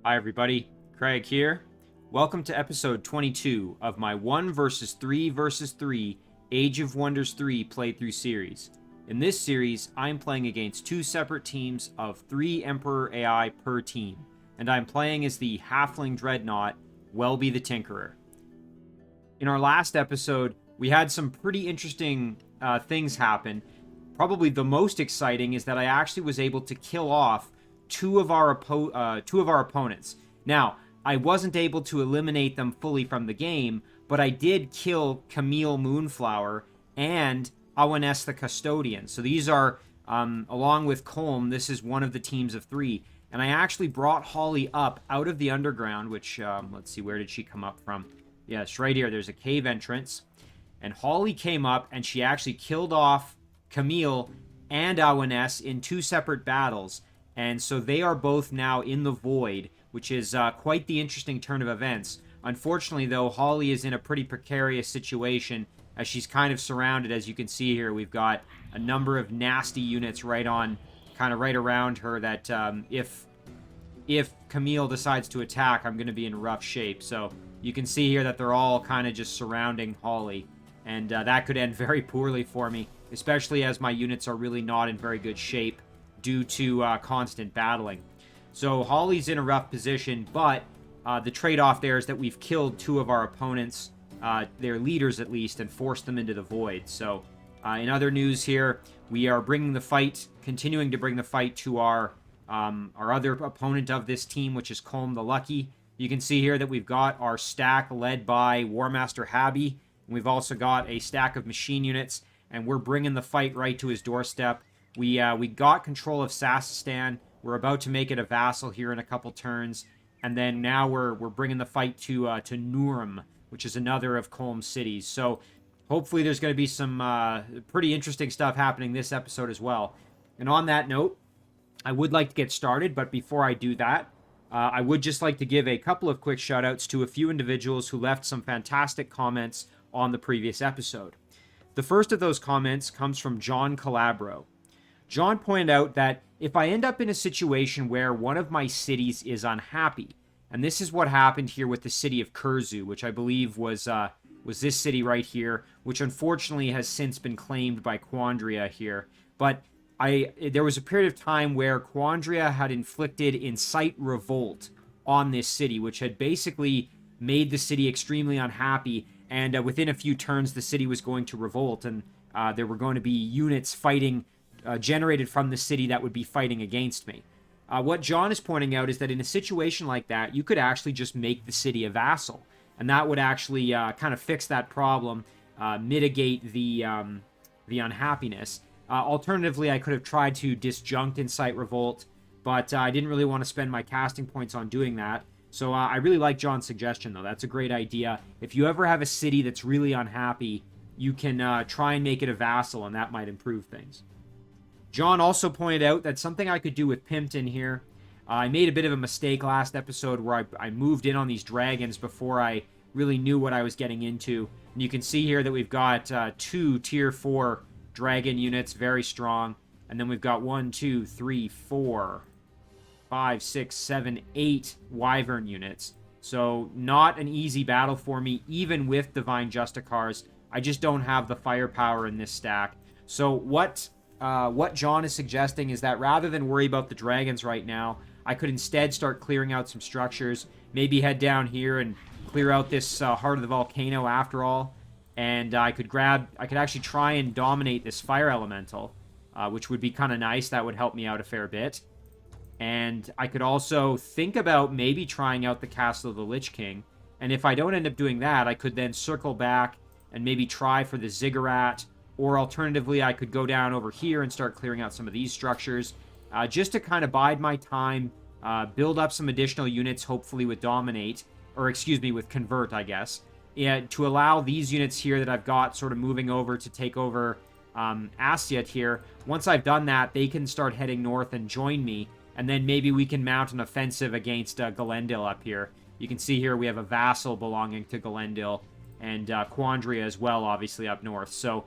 Hi everybody, Craig here. Welcome to episode 22 of my 1 versus 3 versus 3 Age of Wonders 3 playthrough series. In this series, I'm playing against two separate teams of 3 Emperor AI per team, and I'm playing as the Halfling Dreadnought, Welby the Tinkerer. In our last episode, we had some pretty interesting things happen. Probably the most exciting is that I actually was able to kill off two of our opponents. Now, I wasn't able to eliminate them fully from the game, but I did kill Camille Moonflower and Awaness the Custodian. So these are, along with Colm, this is one of the teams of 3. And I actually brought Holly up out of the underground, which, let's see, where did she come up from? Yes, right here. There's a cave entrance. And Holly came up, and she actually killed off Camille and Awaness in 2 separate battles. And so they are both now in the void, which is quite the interesting turn of events. Unfortunately, though, Holly is in a pretty precarious situation as she's kind of surrounded. As you can see here, we've got a number of nasty units right around her that if Camille decides to attack, I'm going to be in rough shape. So you can see here that they're all kind of just surrounding Holly. And that could end very poorly for me, especially as my units are really not in very good shape due to constant battling. So Holly's in a rough position, but the trade-off there is that we've killed 2 of our opponents, their leaders at least, and forced them into the void. So in other news here, we are continuing to bring the fight to our other opponent of this team, which is Colm the Lucky. You can see here that we've got our stack led by War Master Habby, and we've also got a stack of machine units, and we're bringing the fight right to his doorstep. We got control of Sassistan. We're about to make it a vassal here in a couple turns, and then now we're bringing the fight to Noorm, which is another of Colm's cities. So hopefully there's going to be some pretty interesting stuff happening this episode as well. And on that note, I would like to get started, but before I do that, I would just like to give a couple of quick shout-outs to a few individuals who left some fantastic comments on the previous episode. The first of those comments comes from John Calabro. John pointed out that if I end up in a situation where one of my cities is unhappy, and this is what happened here with the city of Kurzu, which I believe was this city right here, which unfortunately has since been claimed by Quandria here. But there was a period of time where Quandria had inflicted incite revolt on this city, which had basically made the city extremely unhappy, and within a few turns the city was going to revolt, and there were going to be units fighting generated from the city that would be fighting against me. What John is pointing out is that in a situation like that, you could actually just make the city a vassal, and that would actually kind of fix that problem, mitigate the unhappiness. Alternatively, I could have tried to disjunct Incite Revolt, but I didn't really want to spend my casting points on doing that. So I really like John's suggestion, though. That's a great idea. If you ever have a city that's really unhappy, you can try and make it a vassal, and that might improve things. John also pointed out that something I could do with Pimpton here. I made a bit of a mistake last episode where I moved in on these dragons before I really knew what I was getting into. And you can see here that we've got 2 tier 4 dragon units, very strong. And then we've got 1, 2, 3, 4, 5, 6, 7, 8 wyvern units. So not an easy battle for me, even with Divine Justicars. I just don't have the firepower in this stack. So what John is suggesting is that rather than worry about the dragons right now, I could instead start clearing out some structures, maybe head down here and clear out this heart of the volcano after all, and I could actually try and dominate this fire elemental, which would be kind of nice. That would help me out a fair bit. And I could also think about maybe trying out the Castle of the Lich King, and if I don't end up doing that, I could then circle back and maybe try for the Ziggurat. Or alternatively, I could go down over here and start clearing out some of these structures, just to kind of bide my time, build up some additional units, hopefully with Dominate, or excuse me, with Convert, I guess, and to allow these units here that I've got sort of moving over to take over Asyut here. Once I've done that, they can start heading north and join me, and then maybe we can mount an offensive against Galendil up here. You can see here we have a vassal belonging to Galendil, and Quandria as well, obviously, up north. So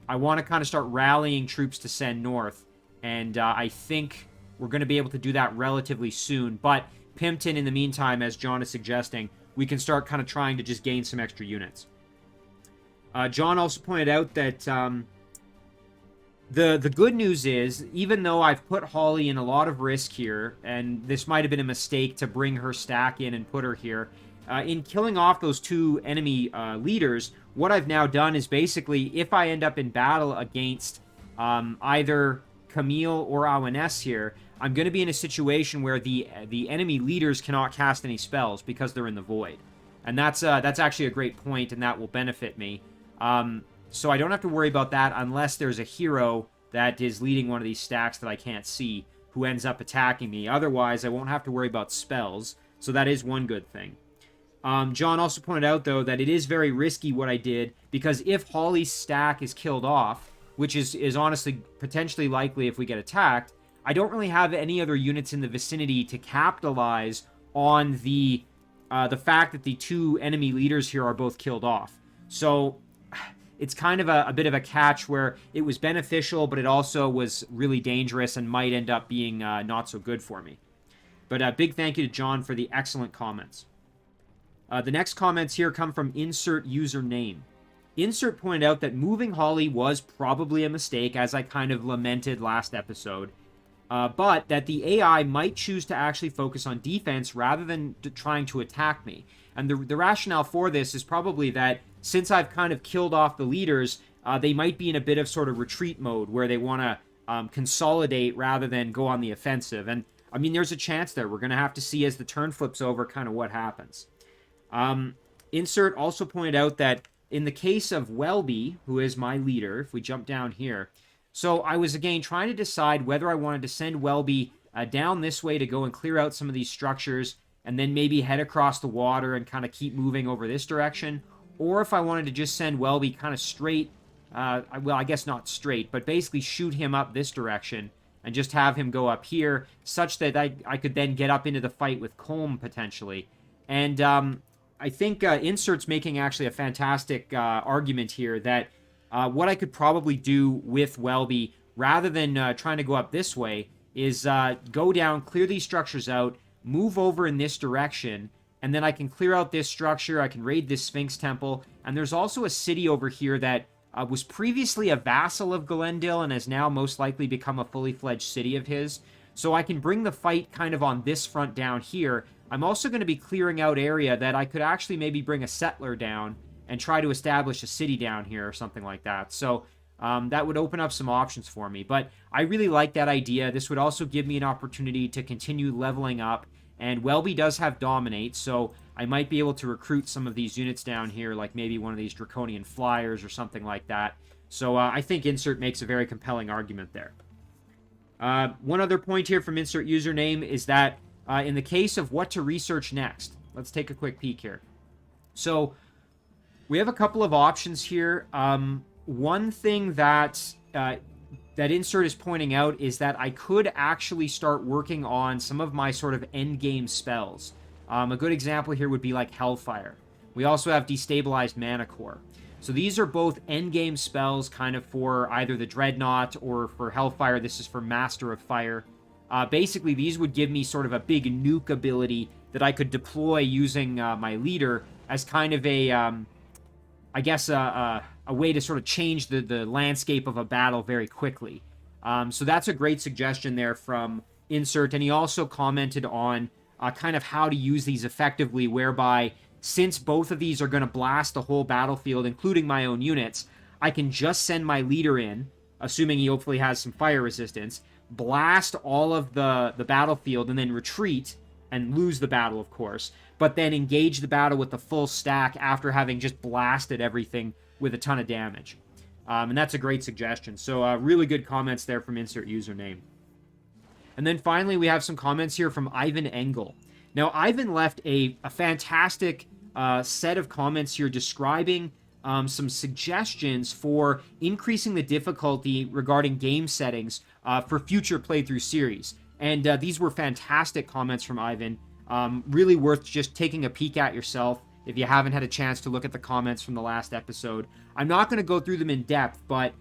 I want to kind of start rallying troops to send north, and I think we're going to be able to do that relatively soon. But Pimpton in the meantime, as John is suggesting, we can start kind of trying to just gain some extra units. John also pointed out that the good news is, even though I've put Holly in a lot of risk here, and this might have been a mistake to bring her stack in and put her here, in killing off those 2 enemy leaders, what I've now done is basically, if I end up in battle against either Camille or Awaness here, I'm going to be in a situation where the enemy leaders cannot cast any spells because they're in the void. And that's actually a great point, and that will benefit me. So I don't have to worry about that unless there's a hero that is leading one of these stacks that I can't see who ends up attacking me. Otherwise, I won't have to worry about spells, so that is one good thing. John also pointed out, though, that it is very risky what I did, because if Holly's stack is killed off, which is honestly potentially likely if we get attacked, I don't really have any other units in the vicinity to capitalize on the fact that the 2 enemy leaders here are both killed off. So it's kind of a bit of a catch where it was beneficial, but it also was really dangerous and might end up being not so good for me. But a big thank you to John for the excellent comments. The next comments here come from Insert Username. Insert pointed out that moving Holly was probably a mistake, as I kind of lamented last episode, but that the AI might choose to actually focus on defense rather than trying to attack me. And the rationale for this is probably that since I've kind of killed off the leaders, they might be in a bit of sort of retreat mode where they want to consolidate rather than go on the offensive. And, I mean, there's a chance there. We're going to have to see as the turn flips over kind of what happens. Insert also pointed out that in the case of Welby, who is my leader, if we jump down here, so I was again trying to decide whether I wanted to send Welby down this way to go and clear out some of these structures and then maybe head across the water and kind of keep moving over this direction, or if I wanted to just send Welby kind of straight, well, I guess not straight, but basically shoot him up this direction and just have him go up here such that I could then get up into the fight with Colm potentially. And I think Insert's making actually a fantastic argument here that what I could probably do with Welby, rather than trying to go up this way, is go down, clear these structures out, move over in this direction, and then I can clear out this structure, I can raid this Sphinx Temple, and there's also a city over here that was previously a vassal of Galendil and has now most likely become a fully fledged city of his. So I can bring the fight kind of on this front down here. I'm also going to be clearing out area that I could actually maybe bring a settler down and try to establish a city down here or something like that. So that would open up some options for me. But I really like that idea. This would also give me an opportunity to continue leveling up. And Welby does have Dominate, so I might be able to recruit some of these units down here, like maybe one of these Draconian Flyers or something like that. So I think Insert makes a very compelling argument there. One other point here from Insert Username is that in the case of what to research next, let's take a quick peek here. So we have a couple of options here. One thing that Insert is pointing out is that I could actually start working on some of my sort of endgame spells. A good example here would be like Hellfire. We also have Destabilized Mana Core. So these are both endgame spells kind of for either the Dreadnought or for Hellfire. This is for Master of Fire. Basically, these would give me sort of a big nuke ability that I could deploy using my leader as kind of a, I guess, a way to sort of change the landscape of a battle very quickly. So that's a great suggestion there from Insert. And he also commented on kind of how to use these effectively, whereby since both of these are going to blast the whole battlefield, including my own units, I can just send my leader in, assuming he hopefully has some fire resistance, blast all of the battlefield, and then retreat and lose the battle, of course, but then engage the battle with the full stack after having just blasted everything with a ton of damage. And that's a great suggestion. So really good comments there from Insert Username. And then finally, we have some comments here from Ivan Engel. Now, Ivan left a fantastic set of comments here describing some suggestions for increasing the difficulty regarding game settings for future playthrough series. And these were fantastic comments from Ivan. Really worth just taking a peek at yourself if you haven't had a chance to look at the comments from the last episode. I'm not going to go through them in depth, but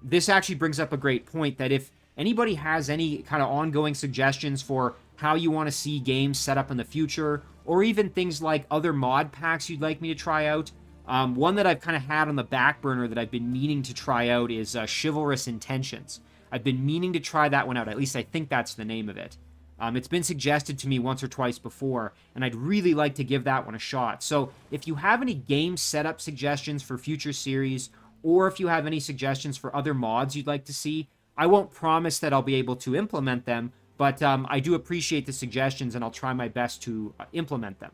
this actually brings up a great point that if anybody has any kind of ongoing suggestions for how you want to see games set up in the future, or even things like other mod packs you'd like me to try out. One that I've kind of had on the back burner that I've been meaning to try out is Chivalrous Intentions. I've been meaning to try that one out. At least I think that's the name of it. It's been suggested to me once or twice before, and I'd really like to give that one a shot. So if you have any game setup suggestions for future series, or if you have any suggestions for other mods you'd like to see, I won't promise that I'll be able to implement them, but I do appreciate the suggestions, and I'll try my best to implement them.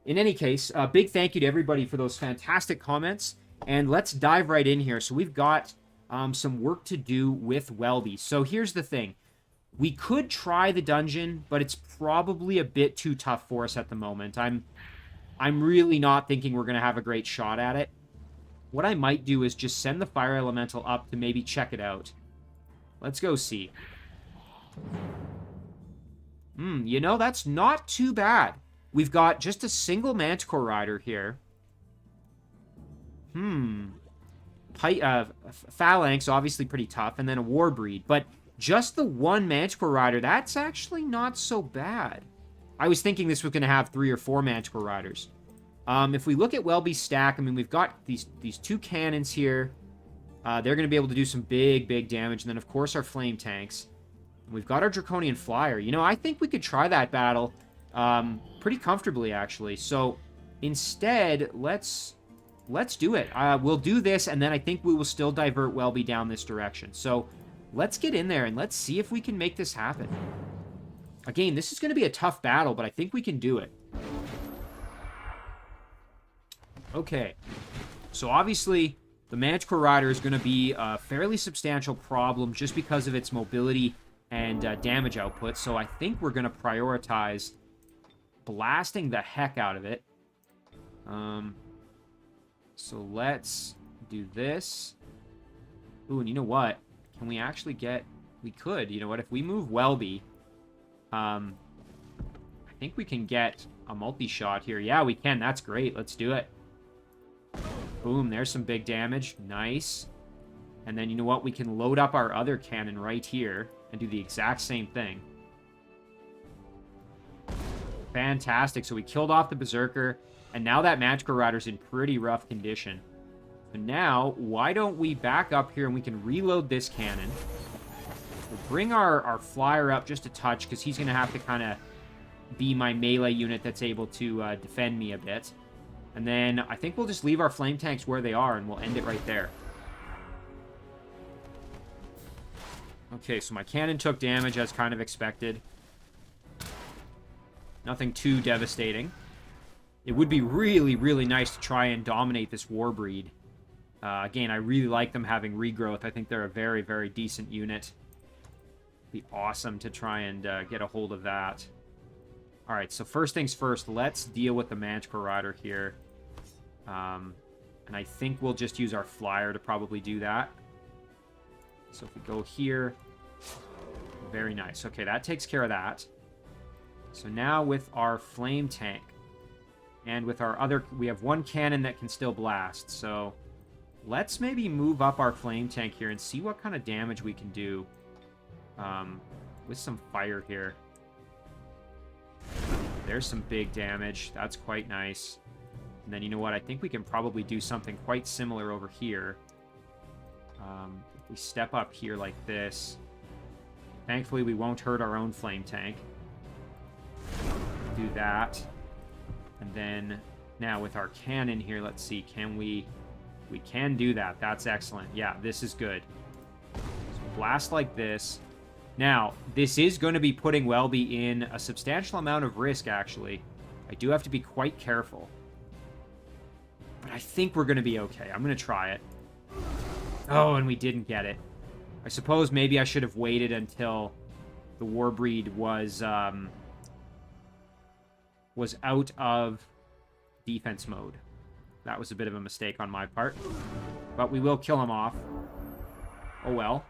In any case, a big thank you to everybody for those fantastic comments, and let's dive right in here. So we've got some work to do with Welby. So here's the thing. We could try the dungeon, but it's probably a bit too tough for us at the moment. I'm really not thinking we're going to have a great shot at it. What I might do is just send the Fire Elemental up to maybe check it out. Let's go see. You know, that's not too bad. We've got just a single Manticore Rider here. Phalanx, obviously pretty tough, and then a Warbreed. But just the one Manticore Rider, that's actually not so bad. I was thinking this was going to have 3 or 4 Manticore Riders. If we look at Welby's stack, I mean, we've got these 2 cannons here. They're going to be able to do some big damage. And then, of course, our flame tanks. We've got our Draconian Flyer. You know, I think we could try that battle pretty comfortably, actually. So, instead, let's do it. We'll do this, and then I think we will still divert Welby down this direction. So, let's get in there, and let's see if we can make this happen. Again, this is going to be a tough battle, but I think we can do it. Okay. So, obviously, the Manticore Rider is going to be a fairly substantial problem just because of its mobility and damage output. So, I think we're going to prioritize blasting the heck out of it. So, let's do this. Ooh, and you know what? Can we actually get... We could. You know what? If we move Welby, I think we can get a multi-shot here. Yeah, we can. That's great. Let's do it. Boom. There's some big damage. Nice. And then, you know what? We can load up our other cannon right here and do the exact same thing. Fantastic. So we killed off the Berserker, and now that Manticore Rider's in pretty rough condition. But now, why don't we back up here and we can reload this cannon. We'll bring our Flyer up just a touch, because he's going to have to kind of be my melee unit that's able to defend me a bit. And then I think we'll just leave our flame tanks where they are, and we'll end it right there. Okay, so my cannon took damage as kind of expected. Nothing too devastating. It would be really nice to try and dominate this Warbreed. Again, I really like them having regrowth. I think they're a very decent unit. It'd be awesome to try and get a hold of that. Alright, so first things first, let's deal with the Manticore Rider here. And I think we'll just use our Flyer to probably do that. So if we go here... Very nice. Okay, that takes care of that. So now with our flame tank, and with our other... We have one cannon that can still blast, so... Let's maybe move up our flame tank here and see what kind of damage we can do with some fire here. There's some big damage. That's quite nice. And then, you know what? I think we can probably do something quite similar over here. If we step up here like this. Thankfully, we won't hurt our own flame tank. Do that. And then, now with our cannon here, let's see. Can we... We can do that. That's excellent. Yeah, this is good. So blast like this. Now, this is going to be putting Welby in a substantial amount of risk, actually. I do have to be quite careful. But I think we're going to be okay. I'm going to try it. Oh, and we didn't get it. I suppose maybe I should have waited until the Warbreed was out of defense mode. That was a bit of a mistake on my part. But we will kill him off. Oh well.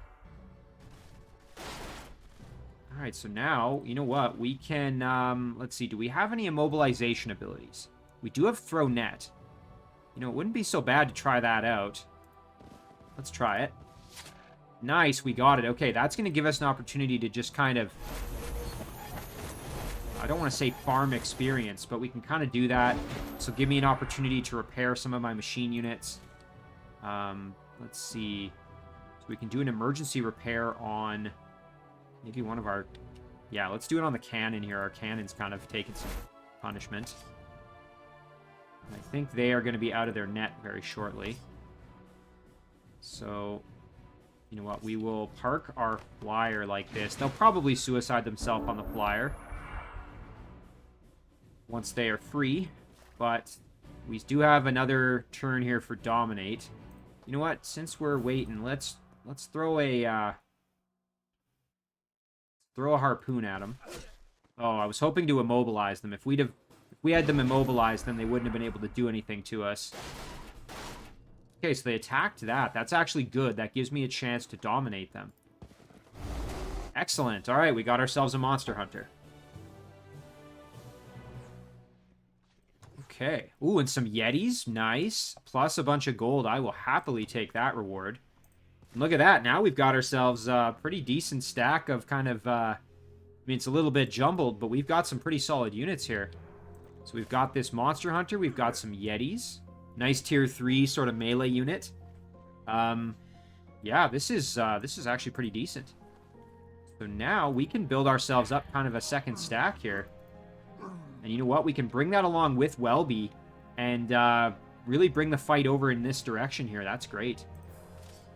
Alright, so now, you know what? We can, let's see. Do we have any immobilization abilities? We do have Throw Net. You know, it wouldn't be so bad to try that out. Let's try it. Nice, we got it. Okay, that's going to give us an opportunity to just kind of I don't want to say farm experience, but we can kind of do that. So give me an opportunity to repair some of my machine units. Let's see. So we can do an emergency repair on maybe one of our... Yeah, let's do it on the cannon here. Our cannon's kind of taking some punishment. And I think they are going to be out of their net very shortly. So, you know what? We will park our flyer like this. They'll probably suicide themselves on the flyer once they are free. But we do have another turn here for Dominate. You know what? Since we're waiting, let's throw a harpoon at them. Oh, I was hoping to immobilize them. If we had them immobilized, then they wouldn't have been able to do anything to us. Okay, so they attacked that. That's actually good. That gives me a chance to dominate them. Excellent. All right, we got ourselves a monster hunter. Okay. Ooh, and some Yetis. Nice. Plus a bunch of gold. I will happily take that reward. And look at that. Now we've got ourselves a pretty decent stack of kind of... I mean, it's a little bit jumbled, but we've got some pretty solid units here. So we've got this monster hunter. We've got some Yetis. Nice tier 3 sort of melee unit. Yeah, this is actually pretty decent. So now we can build ourselves up kind of a second stack here. And you know what? We can bring that along with Welby and really bring the fight over in this direction here. That's great.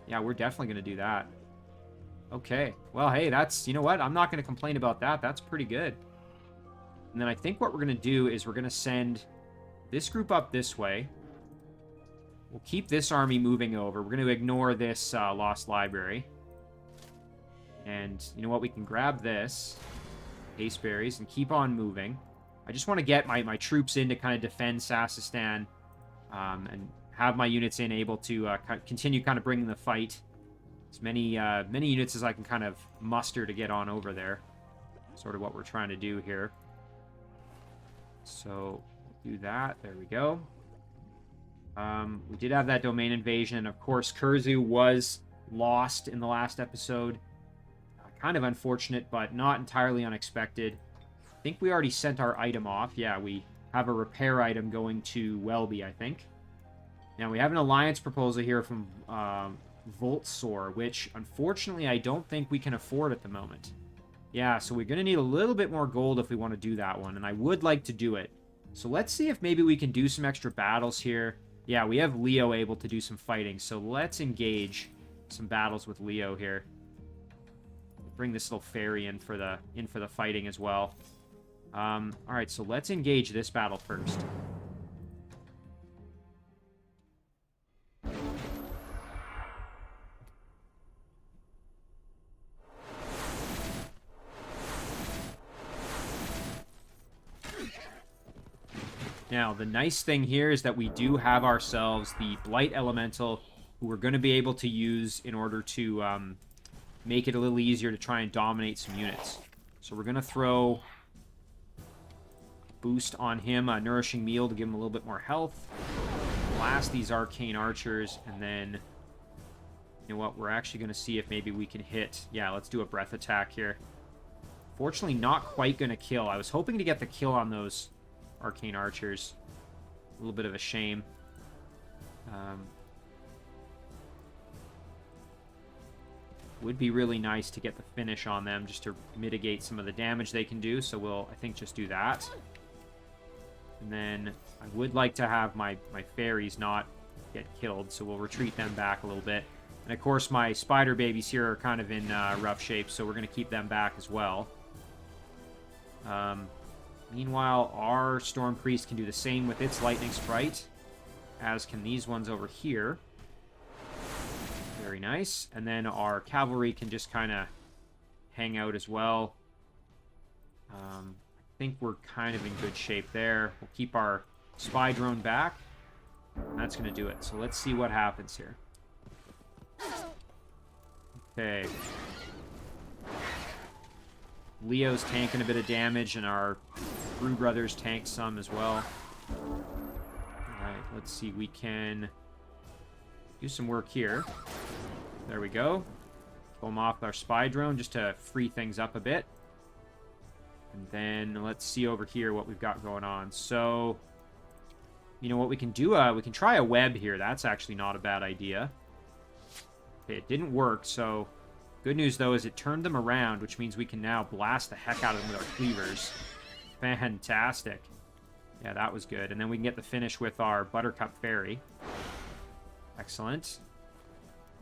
Yeah, we're definitely going to do that. Okay. Well, hey, that's... You know what? I'm not going to complain about that. That's pretty good. And then I think what we're going to do is we're going to send this group up this way. We'll keep this army moving over. We're going to ignore this Lost Library. And you know what? We can grab this. Haste berries and keep on moving. I just want to get my troops in to kind of defend Sassistan. And have my units in able to continue kind of bringing the fight. As many units as I can kind of muster to get on over there. Sort of what we're trying to do here. So, we'll do that. There we go. We did have that domain invasion. Of course, Kurzu was lost in the last episode. Kind of unfortunate, but not entirely unexpected. I think we already sent our item off. Yeah, we have a repair item going to Welby, I think. Now, we have an alliance proposal here from Voltsor, which, unfortunately, I don't think we can afford at the moment. Yeah, so we're going to need a little bit more gold if we want to do that one, and I would like to do it. So let's see if maybe we can do some extra battles here. Yeah, we have Leo able to do some fighting, so let's engage some battles with Leo here. Bring this little fairy in for the fighting as well. Alright, so let's engage this battle first. Now, the nice thing here is that we do have ourselves the Blight Elemental, who we're going to be able to use in order to make it a little easier to try and dominate some units. So we're going to throw boost on him, a Nourishing Meal to give him a little bit more health. Blast these Arcane Archers, and then, you know what, we're actually going to see if maybe we can hit. Yeah, let's do a Breath Attack here. Fortunately, not quite going to kill. I was hoping to get the kill on those Arcane Archers. A little bit of a shame. Would be really nice to get the finish on them just to mitigate some of the damage they can do. So we'll, I think, just do that. And then I would like to have my fairies not get killed. So we'll retreat them back a little bit. And of course, my spider babies here are kind of in rough shape. So we're going to keep them back as well. Meanwhile, our Storm Priest can do the same with its Lightning Sprite, as can these ones over here. Very nice. And then our Cavalry can just kind of hang out as well. I think we're kind of in good shape there. We'll keep our Spy Drone back. And that's going to do it. So let's see what happens here. Okay. Leo's tanking a bit of damage, and our Brew Brothers tank some as well. Alright, let's see. We can do some work here. There we go. Pull them off with our Spy Drone just to free things up a bit. And then let's see over here what we've got going on. So, you know what we can do? We can try a web here. That's actually not a bad idea. Okay, it didn't work, so good news, though, is it turned them around, which means we can now blast the heck out of them with our cleavers. Fantastic. Yeah, that was good. And then we can get the finish with our Buttercup Fairy. Excellent.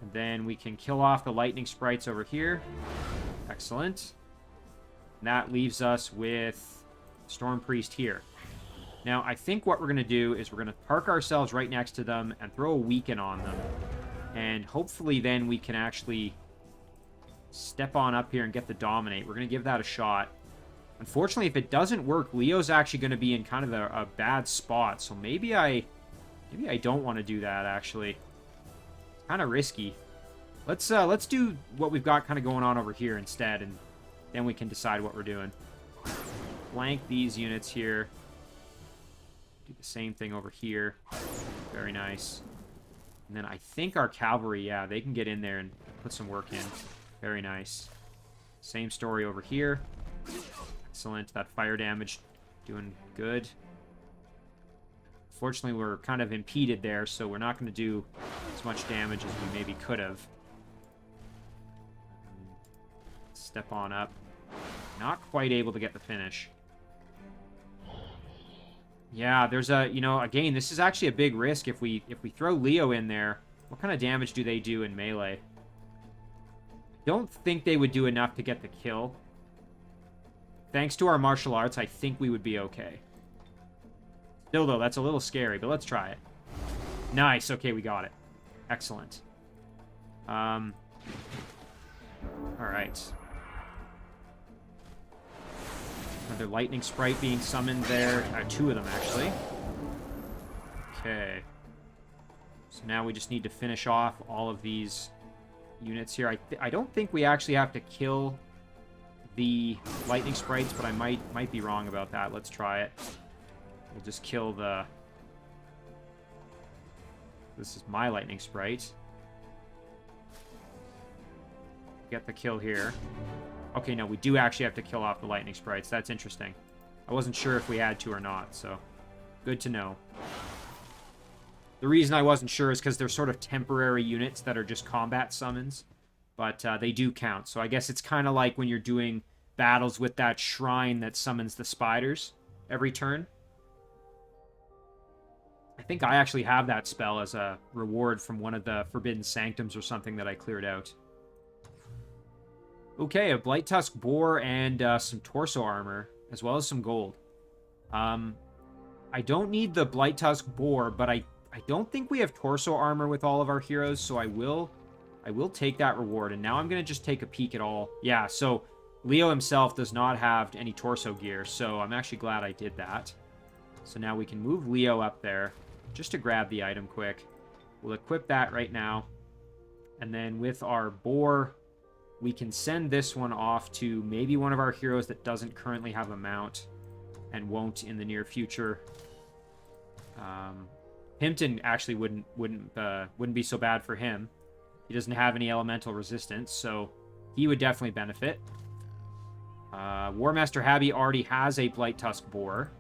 And then we can kill off the lightning sprites over here. Excellent. And that leaves us with Storm Priest here. Now, I think what we're going to do is we're going to park ourselves right next to them and throw a weaken on them. And hopefully then we can actually step on up here and get the dominate. We're going to give that a shot. Unfortunately, if it doesn't work, Leo's actually going to be in kind of a bad spot. So maybe I don't want to do that, actually. It's kind of risky. Let's do what we've got kind of going on over here instead, and then we can decide what we're doing. Flank these units here. Do the same thing over here. Very nice. And then I think our cavalry, yeah, they can get in there and put some work in. Very nice. Same story over here. Excellent. That fire damage doing good. Fortunately, we're kind of impeded there, so we're not going to do as much damage as we maybe could have. Step on up. Not quite able to get the finish. Yeah, there's a, you know, again, this is actually a big risk. If we throw Leo in there, what kind of damage do they do in melee? Don't think they would do enough to get the kill. Thanks to our martial arts, I think we would be okay. Still, though, that's a little scary, but let's try it. Nice. Okay, we got it. Excellent. All right. Another lightning sprite being summoned there. Two of them, actually. Okay. So now we just need to finish off all of these units here. I don't think we actually have to kill the lightning sprites, but I might be wrong about that. Let's try it. We'll just kill the... This is my lightning sprite. Get the kill here. Okay, no, we do actually have to kill off the lightning sprites. That's interesting. I wasn't sure if we had to or not, so good to know. The reason I wasn't sure is because they're sort of temporary units that are just combat summons, but they do count. So I guess it's kind of like when you're doing battles with that shrine that summons the spiders every turn. I think I actually have that spell as a reward from one of the Forbidden Sanctums or something that I cleared out. Okay, a Blight Tusk Boar and some torso armor, as well as some gold. I don't need the Blight Tusk Boar, but I don't think we have torso armor with all of our heroes, so I will take that reward. And now I'm going to just take a peek at all. Yeah, so Leo himself does not have any torso gear, so I'm actually glad I did that. So now we can move Leo up there just to grab the item quick. We'll equip that right now. And then with our boar, we can send this one off to maybe one of our heroes that doesn't currently have a mount and won't in the near future. Pimpton actually wouldn't be so bad for him. He doesn't have any elemental resistance, so he would definitely benefit. War Master Habby already has a Blight Tusk Boar,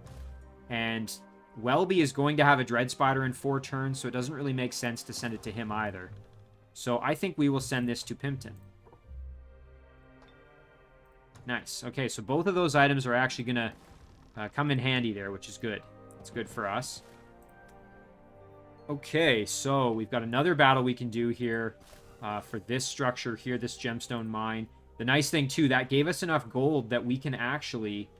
and Welby is going to have a Dread Spider in 4 turns, so it doesn't really make sense to send it to him either. So I think we will send this to Pimpton. Nice. Okay, so both of those items are actually going to come in handy there, which is good. It's good for us. Okay, so we've got another battle we can do here for this structure here, this gemstone mine. The nice thing, too, that gave us enough gold that we can actually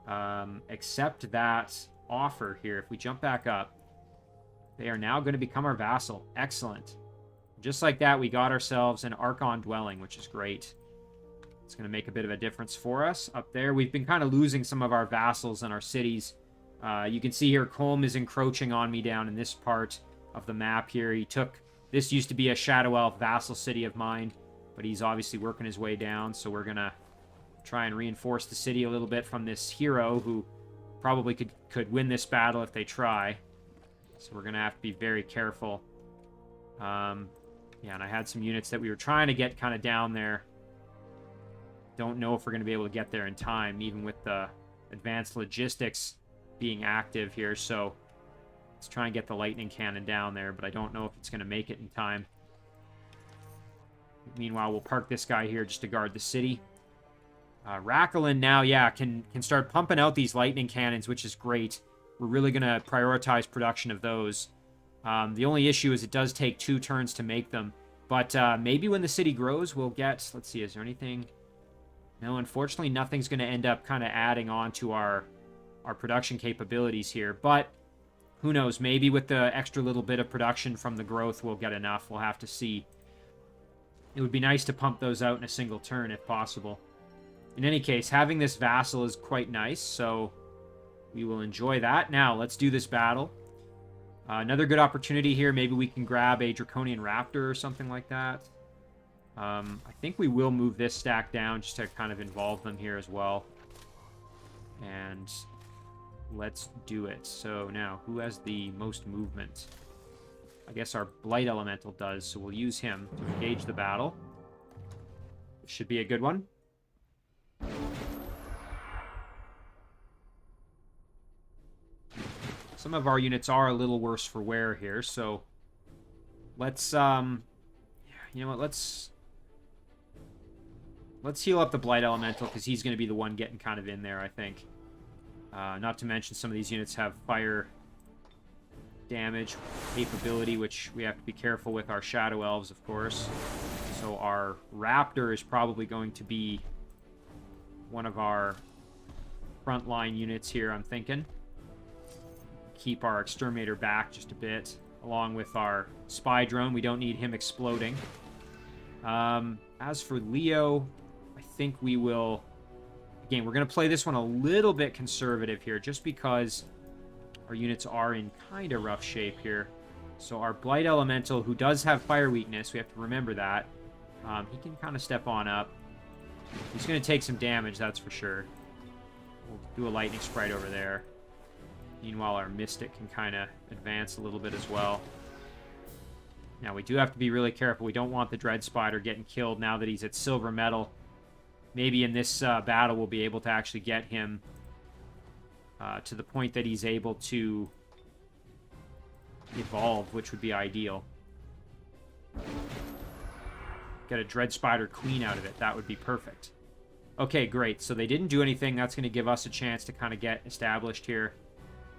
accept that offer here. If we jump back up, they are now going to become our vassal. Excellent. Just like that, we got ourselves an Archon dwelling, which is great. It's going to make a bit of a difference for us. Up there, we've been kind of losing some of our vassals and our cities. You can see here, Colm is encroaching on me down in this part of the map here. This used to be a Shadow Elf vassal city of mine, but he's obviously working his way down, so we're going to try and reinforce the city a little bit from this hero who probably could win this battle if they try. So we're going to have to be very careful. Yeah, and I had some units that we were trying to get kind of down there. don't know if we're going to be able to get there in time, even with the advanced logistics being active here. So let's try and get the lightning cannon down there, but I don't know if it's going to make it in time. Meanwhile, we'll park this guy here just to guard the city. Racklin now, yeah, can start pumping out these lightning cannons, which is great. We're really going to prioritize production of those. The only issue is it does take 2 turns to make them. But maybe when the city grows, we'll get... Let's see, is there anything... No, unfortunately, nothing's going to end up kind of adding on to our production capabilities here. But who knows? Maybe with the extra little bit of production from the growth, we'll get enough. We'll have to see. It would be nice to pump those out in a single turn if possible. In any case, having this vassal is quite nice, so we will enjoy that. Now, let's do this battle. Another good opportunity here. Maybe we can grab a Draconian Raptor or something like that. I think we will move this stack down just to kind of involve them here as well. And let's do it. So now, who has the most movement? I guess our Blight Elemental does, so we'll use him to engage the battle. This should be a good one. Some of our units are a little worse for wear here, so let's, you know what, let's heal up the Blight Elemental, because he's going to be the one getting kind of in there, I think. Not to mention some of these units have fire damage capability, which we have to be careful with our Shadow Elves, of course. So our Raptor is probably going to be one of our frontline units here, I'm thinking. Keep our Exterminator back just a bit, along with our Spy Drone. We don't need him exploding. As for Leo, I think we will... Again, we're going to play this one a little bit conservative here, just because our units are in kind of rough shape here. So our Blight Elemental, who does have fire weakness, we have to remember that. He can kind of step on up. He's going to take some damage, that's for sure. We'll do a Lightning Sprite over there. Meanwhile, our Mystic can kind of advance a little bit as well. Now, we do have to be really careful. We don't want the Dread Spider getting killed now that he's at silver metal. Maybe in this battle we'll be able to actually get him to the point that he's able to evolve, which would be ideal. Get a Dread Spider Queen out of it. That would be perfect. Okay, great. So they didn't do anything. That's going to give us a chance to kind of get established here.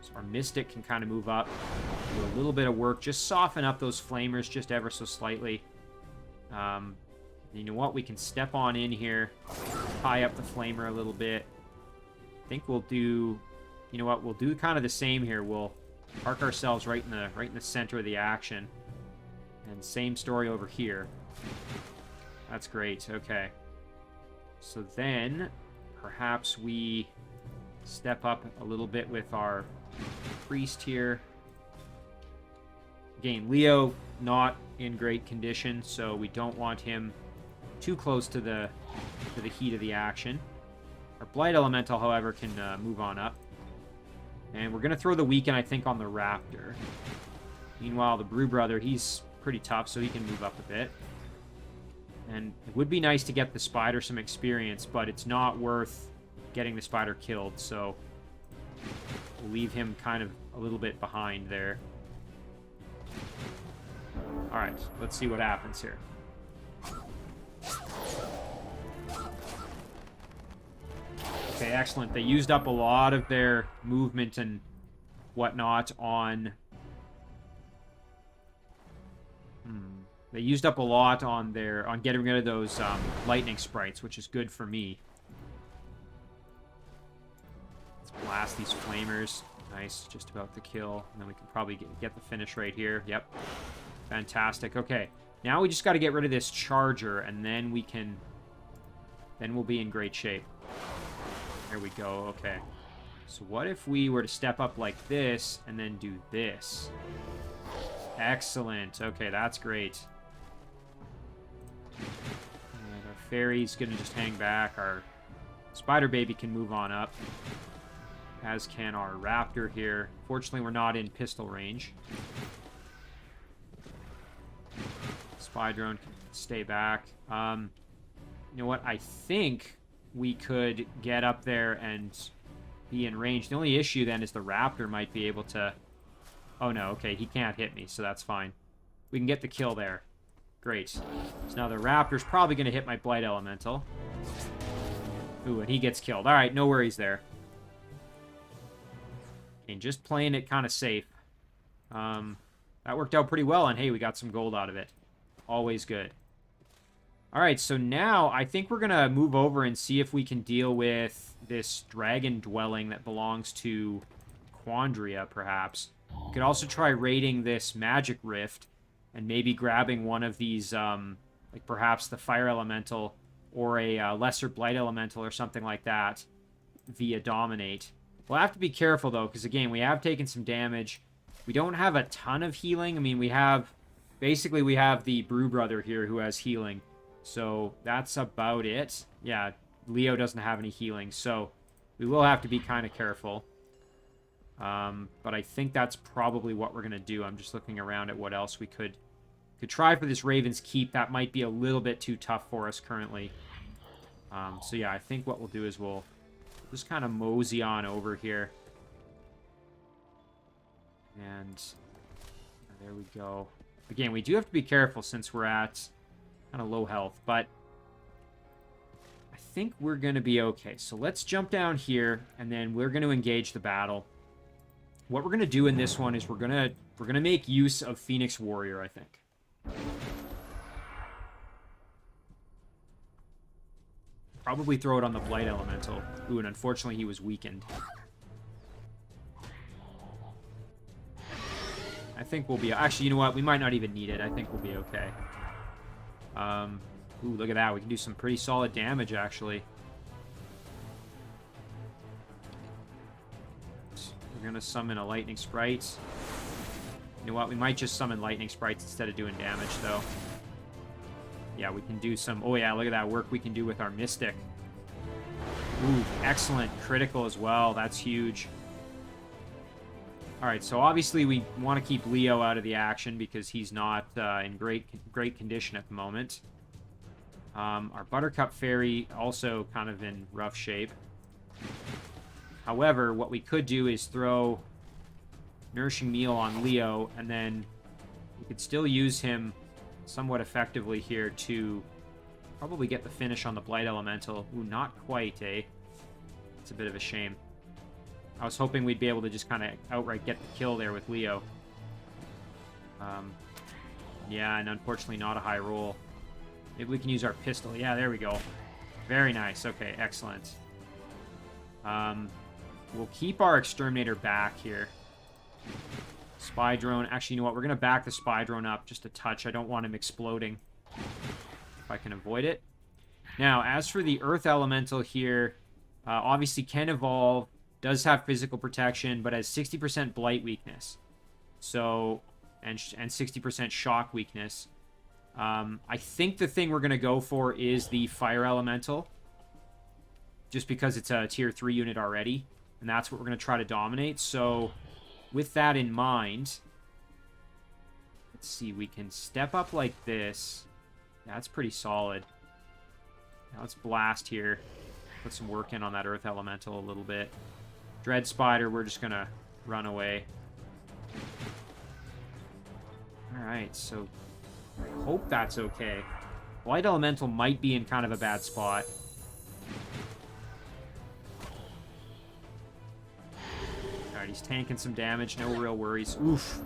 So our Mystic can kind of move up, do a little bit of work, just soften up those Flamers just ever so slightly. You know what? We can step on in here, tie up the Flamer a little bit. I think we'll do... You know what? We'll do kind of the same here. We'll park ourselves right in the center of the action. And same story over here. That's great. Okay. So then, perhaps we step up a little bit with our priest here. Again, Leo not in great condition, so we don't want him too close to the heat of the action. Our Blight Elemental, however, can move on up. And we're going to throw the Weaken, I think, on the Raptor. Meanwhile, the Brew Brother, he's pretty tough, so he can move up a bit. And it would be nice to get the Spider some experience, but it's not worth getting the Spider killed, so we'll leave him kind of a little bit behind there. Alright, let's see what happens here. Okay, excellent. They used up a lot of their movement and whatnot on... They used up a lot on getting rid of those lightning sprites, which is good for me. Let's blast these flamers. Nice, just about to kill. And then we can probably get the finish right here. Yep. Fantastic. Okay, now we just got to get rid of this charger, and then we can... Then we'll be in great shape. There we go. Okay. So what if we were to step up like this, and then do this? Excellent. Okay, that's great. And our fairy's gonna just hang back. Our spider baby can move on up, as can our raptor here. Fortunately, we're not in pistol range. Spy drone can stay back. You know what? I think we could get up there and be in range. The only issue then is the raptor might be able to... Oh no, okay, he can't hit me, so that's fine. We can get the kill there. Great. So now the raptor's probably going to hit my Blight Elemental. Ooh, and he gets killed. Alright, no worries there. And just playing it kind of safe. That worked out pretty well, and hey, we got some gold out of it. Always good. Alright, so now I think we're going to move over and see if we can deal with this dragon dwelling that belongs to Quandria, perhaps. We could also try raiding this magic rift and maybe grabbing one of these, like perhaps the fire elemental or a lesser blight elemental or something like that via dominate. We'll have to be careful, though, because, again, we have taken some damage. We don't have a ton of healing. I mean, we have... Basically, we have the Brew Brother here who has healing. So, that's about it. Yeah, Leo doesn't have any healing, so we will have to be kind of careful. But I think that's probably what we're going to do. I'm just looking around at what else we could try for this Raven's Keep. That might be a little bit too tough for us currently. So, yeah, I think what we'll do is we'll just kind of mosey on over here. And there we go. Again, we do have to be careful since we're at kind of low health, but I think we're going to be okay. So let's jump down here, and then we're going to engage the battle. What we're going to do in this one is we're going to make use of Phoenix Warrior, I think. Probably throw it on the Blight Elemental. Ooh, and unfortunately he was weakened. I think we'll be... Actually, you know what? We might not even need it. I think we'll be okay. Ooh, look at that. We can do some pretty solid damage, actually. We're going to summon a Lightning Sprite. You know what? We might just summon Lightning Sprites instead of doing damage, though. Yeah, we can do some... Oh, yeah, look at that work we can do with our Mystic. Ooh, excellent. Critical as well. That's huge. Alright, so obviously we want to keep Leo out of the action because he's not in great condition at the moment. Our Buttercup Fairy also kind of in rough shape. However, what we could do is throw Nourishing Meal on Leo, and then we could still use him somewhat effectively here to probably get the finish on the Blight Elemental. Ooh, not quite, eh? It's a bit of a shame. I was hoping we'd be able to just kind of outright get the kill there with Leo. Yeah, and unfortunately not a high roll. Maybe we can use our pistol. Yeah, there we go. Very nice. Okay, excellent. We'll keep our Exterminator back here. Spy Drone. Actually, you know what? We're going to back the Spy Drone up just a touch. I don't want him exploding. If I can avoid it. Now, as for the Earth Elemental here, obviously can evolve. Does have physical protection, but has 60% blight weakness. So, and 60% shock weakness. I think the thing we're going to go for is the Fire Elemental. Just because it's a tier 3 unit already. And that's what we're going to try to dominate. So, with that in mind, let's see, we can step up like this. That's pretty solid. Now let's blast here. Put some work in on that Earth Elemental a little bit. Dread Spider, we're just gonna run away. Alright, so I hope that's okay. Blight Elemental might be in kind of a bad spot. Alright, he's tanking some damage, no real worries. Oof.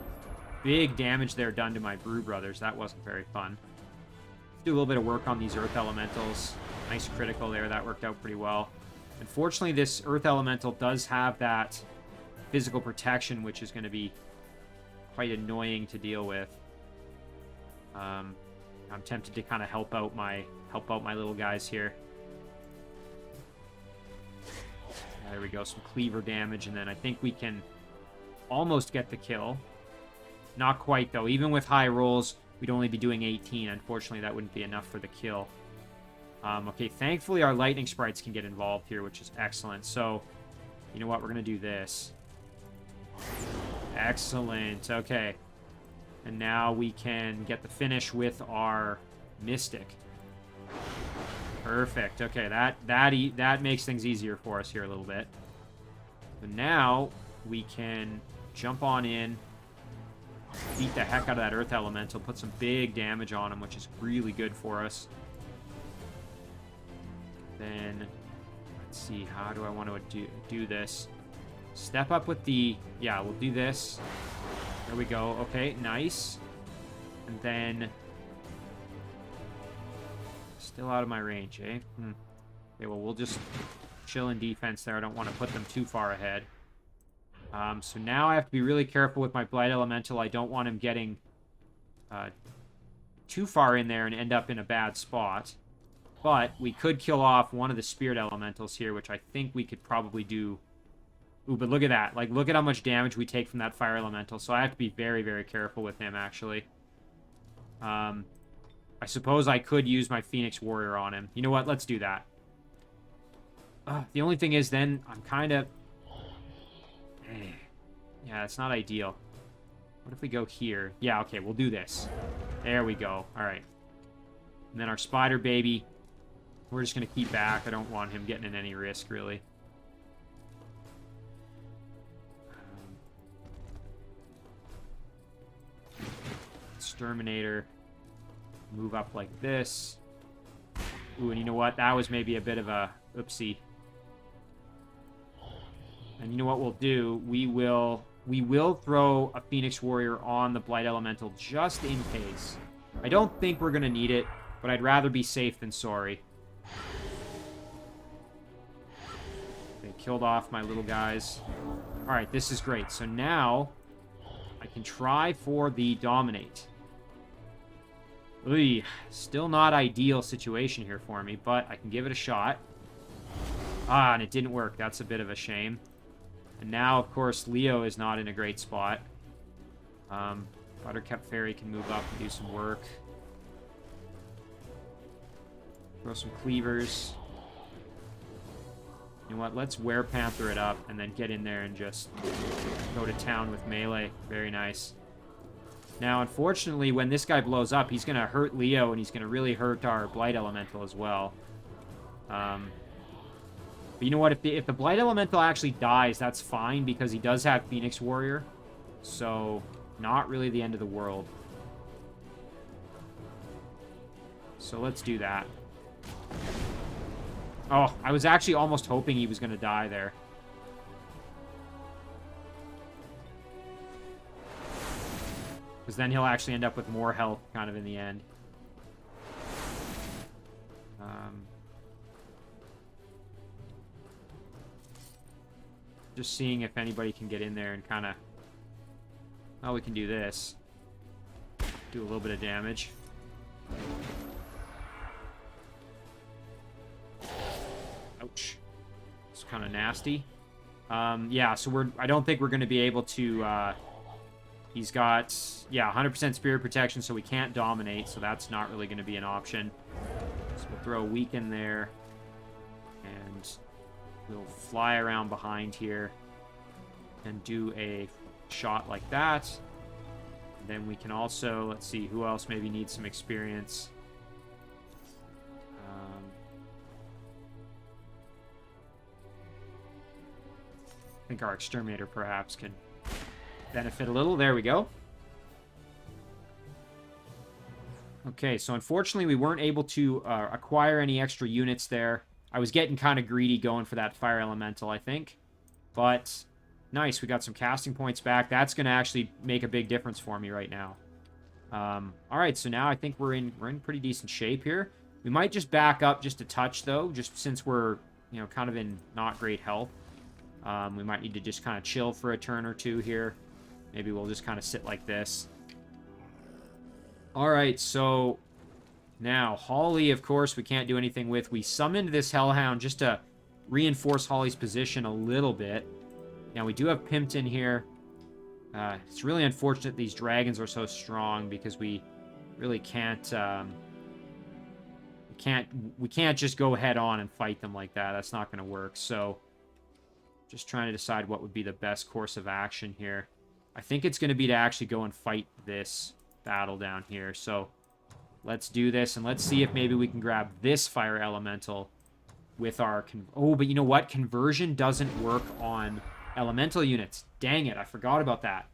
Big damage there done to my Brew Brothers. That wasn't very fun. Let's do a little bit of work on these Earth Elementals. Nice critical there, that worked out pretty well. Unfortunately, this Earth Elemental does have that physical protection, which is going to be quite annoying to deal with. I'm tempted to kind of help out my little guys here. There we go, some cleaver damage, and then I think we can almost get the kill. Not quite, though. Even with high rolls, we'd only be doing 18. Unfortunately, that wouldn't be enough for the kill. Okay, thankfully our Lightning Sprites can get involved here, which is excellent. So, you know what? We're going to do this. Excellent. Okay. And now we can get the finish with our Mystic. Perfect. Okay, that makes things easier for us here a little bit. So now we can jump on in, beat the heck out of that Earth Elemental, put some big damage on him, which is really good for us. Then, let's see, how do I want to do this? Step up with the... Yeah, we'll do this. There we go. Okay, nice. And then... Still out of my range, eh? Okay, well, we'll just chill in defense there. I don't want to put them too far ahead. So now I have to be really careful with my Blight Elemental. I don't want him getting too far in there and end up in a bad spot. But we could kill off one of the Spirit Elementals here, which I think we could probably do. Ooh, but look at that. Like, look at how much damage we take from that Fire Elemental. So I have to be very, very careful with him, actually. I suppose I could use my Phoenix Warrior on him. You know what? Let's do that. The only thing is then I'm kind of... Yeah, it's not ideal. What if we go here? Yeah, okay, we'll do this. There we go. All right. And then our Spider Baby, we're just going to keep back. I don't want him getting in any risk, really. Exterminator. Move up like this. Ooh, and you know what? That was maybe a bit of a oopsie. And you know what we'll do? We will throw a Phoenix Warrior on the Blight Elemental just in case. I don't think we're going to need it, but I'd rather be safe than sorry. Okay, killed off my little guys. Alright, this is great. So now I can try for the Dominate. Ooh, still not ideal situation here for me, but I can give it a shot. Ah, and it didn't work. That's a bit of a shame. And now, of course, Leo is not in a great spot. Buttercup Fairy can move up and do some work. Throw some cleavers. You know what? Let's Werepanther it up and then get in there and just go to town with melee. Very nice. Now, unfortunately, when this guy blows up, he's going to hurt Leo, and he's going to really hurt our Blight Elemental as well. But you know what? If the Blight Elemental actually dies, that's fine, because he does have Phoenix Warrior. So, not really the end of the world. So, let's do that. Oh, I was actually almost hoping he was going to die there. Because then he'll actually end up with more health kind of in the end. Just seeing if anybody can get in there and kind of... Well, we can do this. Do a little bit of damage. Ouch. It's kind of nasty. Yeah, so I don't think we're going to be able to... He's got, yeah, 100% Spirit Protection, so we can't Dominate, so that's not really going to be an option. So we'll throw a Weaken there, and we'll fly around behind here and do a shot like that. And then we can also, let's see, who else maybe needs some experience? I think our Exterminator perhaps can benefit a little. There we go. Okay, so unfortunately we weren't able to acquire any extra units there. I was getting kind of greedy going for that Fire Elemental, I think. But nice, we got some casting points back. That's going to actually make a big difference for me right now. Alright, so now I think we're in pretty decent shape here. We might just back up just a touch, though, just since we're, you know, kind of in not great health. We might need to just kind of chill for a turn or two here. Maybe we'll just kind of sit like this. Alright, so now Holly, of course, we can't do anything with. We summoned this Hellhound just to reinforce Holly's position a little bit. Now, we do have Pimpton here. It's really unfortunate these dragons are so strong because we really can't... we can't just go head on and fight them like that. That's not going to work. So, just trying to decide what would be the best course of action here. I think it's going to be to actually go and fight this battle down here. So, Let's do this, and let's see if maybe we can grab this fire elemental with our... Oh, but you know what? Conversion doesn't work on elemental units. Dang it, I forgot about that.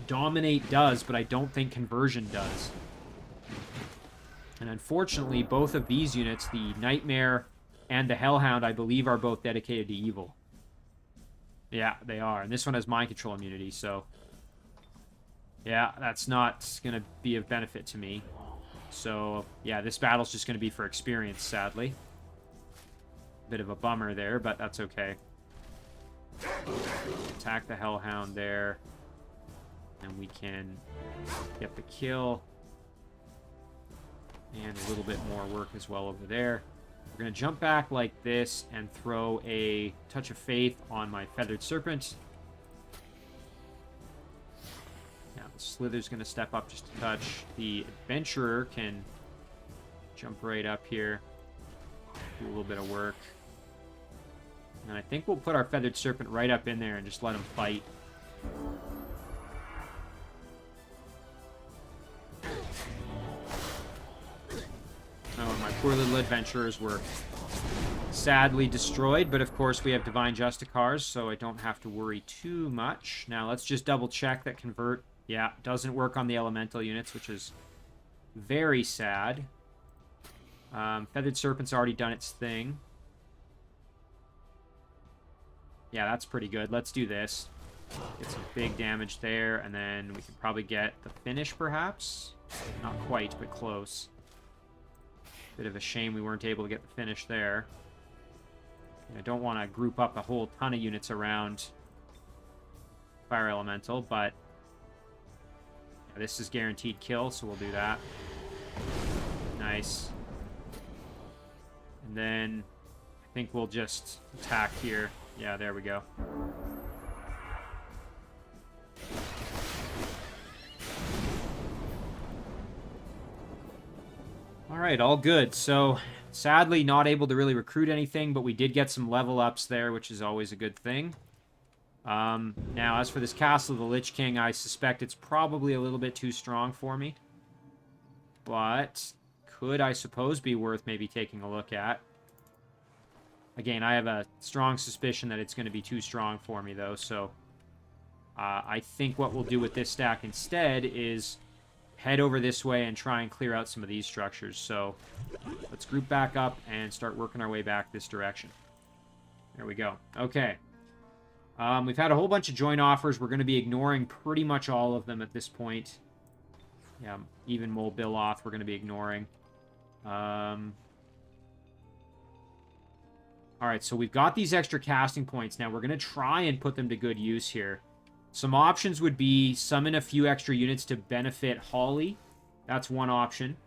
Dominate does, but I don't think conversion does. And unfortunately, both of these units, the Nightmare and the Hellhound, I believe are both dedicated to evil. Yeah, they are. And this one has mind control immunity, so... yeah, that's not going to be of benefit to me. So, yeah, this battle's just going to be for experience, sadly. Bit of a bummer there, but that's okay. Attack the Hellhound there. And we can get the kill. And a little bit more work as well over there. We're going to jump back like this and throw a Touch of Faith on my Feathered Serpent. Now, the Slither's going to step up just a touch. The Adventurer can jump right up here. Do a little bit of work. And I think we'll put our Feathered Serpent right up in there and just let him fight. Oh, my poor little adventurers were sadly destroyed, but of course we have Divine Justicars, so I don't have to worry too much. Now, let's just double check that Convert, yeah, doesn't work on the elemental units, which is very sad. Feathered Serpent's already done its thing. Yeah, that's pretty good. Let's do this. Get some big damage there, and then we can probably get the finish, perhaps? Not quite, but close. Bit of a shame we weren't able to get the finish there. I don't want to group up a whole ton of units around Fire Elemental, but yeah, this is guaranteed kill, so we'll do that. Nice. And then I think we'll just attack here. Yeah, there we go. Alright, all good. So, sadly not able to really recruit anything, but we did get some level ups there, which is always a good thing. Now, as for this Castle of the Lich King, I suspect it's probably a little bit too strong for me. But, could, I suppose, be worth maybe taking a look at. Again, I have a strong suspicion that it's going to be too strong for me, though, so... I think what we'll do with this stack instead is head over this way and try and clear out some of these structures. So let's group back up and start working our way back this direction. There we go. Okay. We've had a whole bunch of joint offers. We're going to be ignoring pretty much all of them at this point. Yeah, even Mole Billoth we're going to be ignoring. Alright, so we've got these extra casting points. Now we're going to try and put them to good use here. Some options would be summon a few extra units to benefit Holly. That's one option.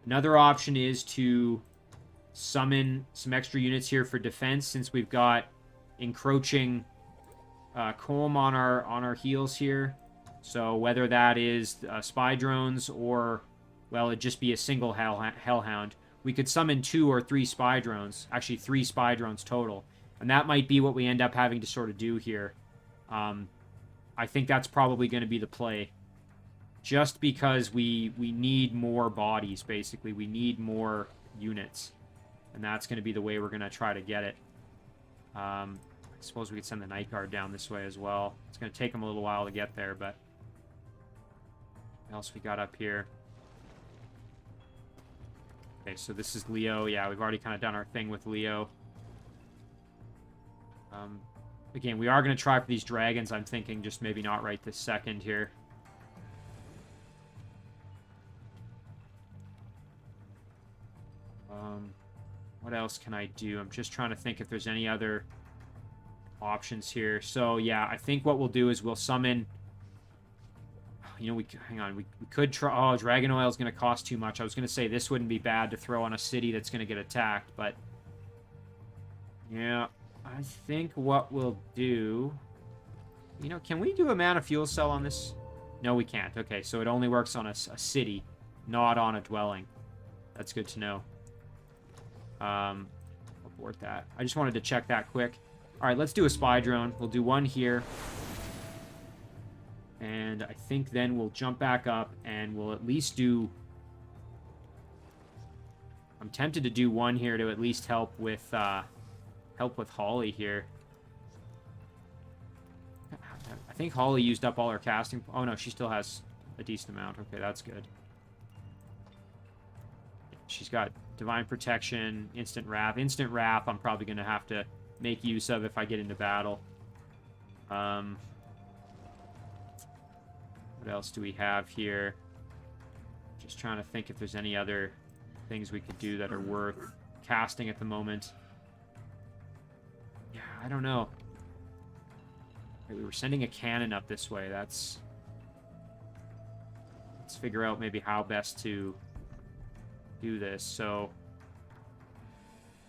Another option is to summon some extra units here for defense, since we've got encroaching Colm on our heels here. So whether that is spy drones or, well, it'd just be a single Hellhound. We could summon 2 or 3 spy drones. Actually, 3 spy drones total. And that might be what we end up having to sort of do here. I think that's probably going to be the play. Just because we need more bodies, basically. We need more units. And that's going to be the way we're going to try to get it. I suppose we could send the Night Guard down this way as well. It's going to take them a little while to get there, but... what else we got up here? Okay, so this is Leo. Yeah, we've already kind of done our thing with Leo. Again, we are going to try for these dragons. I'm thinking just maybe not right this second here. What else can I do? I'm just trying to think if there's any other options here. So, yeah, I think what we'll do is we'll summon... You know, hang on. We could try... Oh, Dragon Oil is going to cost too much. I was going to say this wouldn't be bad to throw on a city that's going to get attacked, but... yeah... I think what we'll do... You know, can we do a mana fuel cell on this? No, we can't. Okay, so it only works on a city, not on a dwelling. That's good to know. Abort that. I just wanted to check that quick. Alright, let's do a spy drone. We'll do one here. And I think then we'll jump back up and we'll at least do... I'm tempted to do one here to at least help with Holly here. I think Holly used up all her casting... Oh, no, she still has a decent amount. Okay, that's good. She's got Divine Protection, Instant Wrath. Instant Wrath I'm probably going to have to make use of if I get into battle. What else do we have here? Just trying to think if there's any other things we could do that are worth casting at the moment. Yeah, I don't know. We were sending a cannon up this way. Let's figure out maybe how best to do this. So,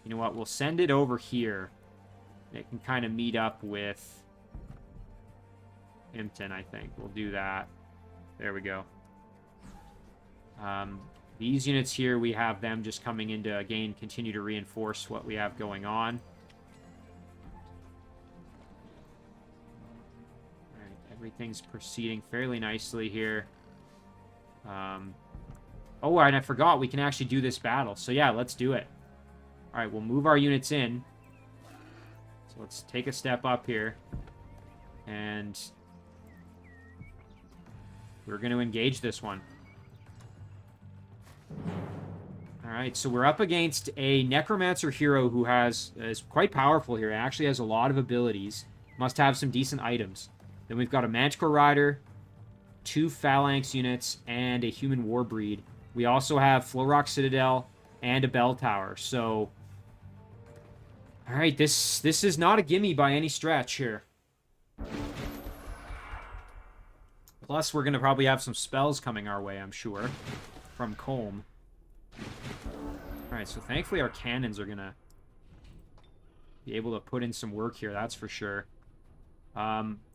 you know what? We'll send it over here. It can kind of meet up with Impton, I think. We'll do that. There we go. These units here, we have them just coming in to, again, continue to reinforce what we have going on. Alright, everything's proceeding fairly nicely here. Oh, and I forgot, we can actually do this battle. So yeah, let's do it. Alright, we'll move our units in. So let's take a step up here. And we're going to engage this one. Alright, so we're up against a Necromancer hero who is quite powerful here. It actually has a lot of abilities. Must have some decent items. Then we've got a Manticore Rider, 2 Phalanx units, and a Human Warbreed. We also have Flowrock Citadel and a Bell Tower. So, alright, this is not a gimme by any stretch here. Plus, we're going to probably have some spells coming our way, I'm sure, from Colm. Alright, so thankfully our cannons are going to be able to put in some work here, that's for sure.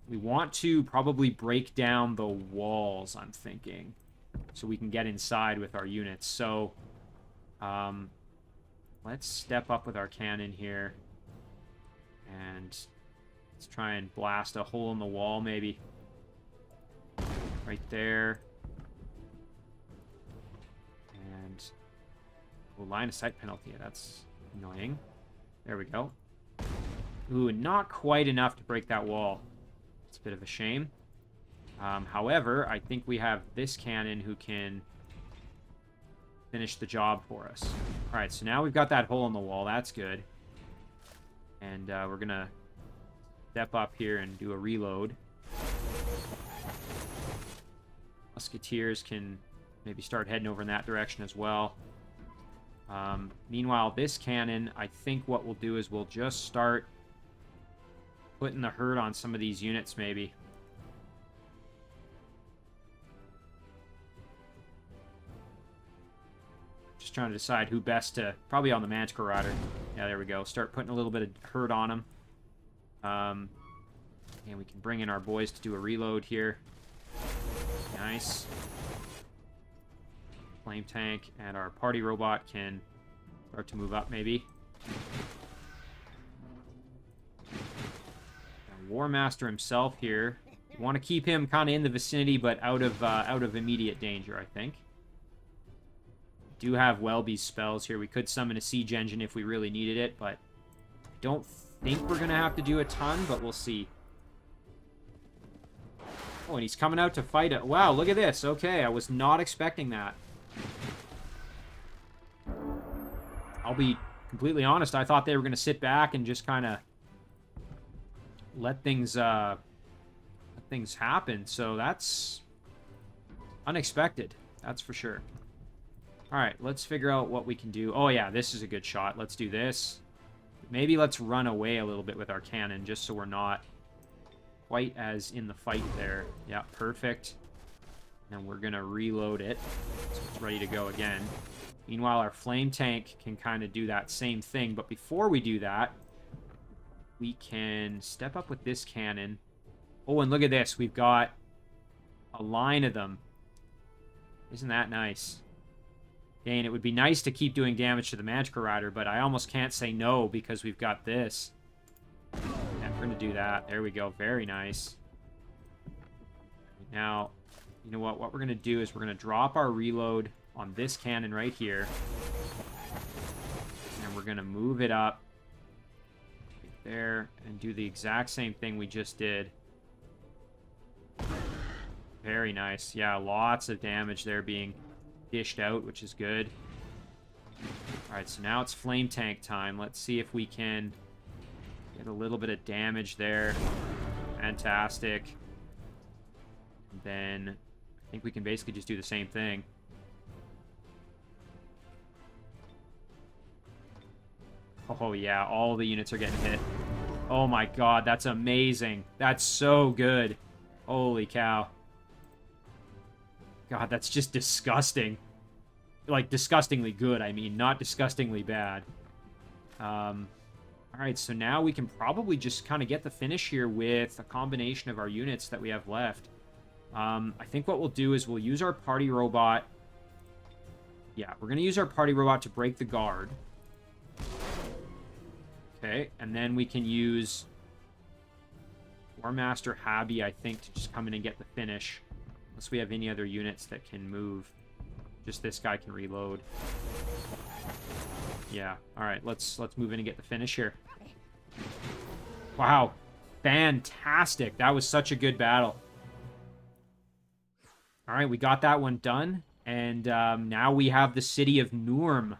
We want to probably break down the walls, I'm thinking, so we can get inside with our units. So, let's step up with our cannon here. And let's try and blast a hole in the wall, maybe. Right there. And line of sight penalty. That's annoying. There we go. Ooh, not quite enough to break that wall. It's a bit of a shame. However, I think we have this cannon who can finish the job for us. Alright, so now we've got that hole in the wall. That's good. And we're going to step up here and do a reload. Musketeers can maybe start heading over in that direction as well. Meanwhile, this cannon, I think what we'll do is we'll just start putting the hurt on some of these units, maybe. Just trying to decide who best to... Probably on the Manticore Rider. Yeah, there we go. Start putting a little bit of hurt on them. And we can bring in our boys to do a reload here. Nice. Flame tank and our party robot can start to move up, maybe. War Master himself here. We want to keep him kind of in the vicinity, but out of immediate danger, I think. We do have Welby's spells here. We could summon a siege engine if we really needed it, but I don't think we're going to have to do a ton, but we'll see. Oh, and he's coming out to fight it. Wow, look at this. Okay, I was not expecting that. I'll be completely honest. I thought they were going to sit back and just kind of let things happen. So that's unexpected. That's for sure. All right, let's figure out what we can do. Oh, yeah, this is a good shot. Let's do this. Maybe let's run away a little bit with our cannon just so we're not quite as in the fight there. Yeah, perfect. And we're going to reload it so it's ready to go again. Meanwhile, our flame tank can kind of do that same thing. But before we do that, we can step up with this cannon. Oh, and look at this. We've got a line of them. Isn't that nice? Again, it would be nice to keep doing damage to the Manticore Rider, but I almost can't say no because we've got this. Yeah, we're going to do that. There we go. Very nice. Now, you know what? What we're going to do is we're going to drop our reload on this cannon right here. And we're going to move it up right there and do the exact same thing we just did. Very nice. Yeah, lots of damage there being dished out, which is good. Alright, so now it's flame tank time. Let's see if we can get a little bit of damage there. Fantastic. And then I think we can basically just do the same thing. Oh yeah, all the units are getting hit. Oh my god, that's amazing. That's so good. Holy cow. God, that's just disgusting. Like, disgustingly good, I mean. Not disgustingly bad. Alright, so now we can probably just kind of get the finish here with a combination of our units that we have left. I think what we'll do is we'll use our party robot. Yeah, we're going to use our party robot to break the guard. Okay, and then we can use War Master Habby, I think, to just come in and get the finish. Unless we have any other units that can move. Just this guy can reload. Yeah, alright, let's move in and get the finish here. Wow. Fantastic. That was such a good battle. Alright, we got that one done. And now we have the city of Noorm.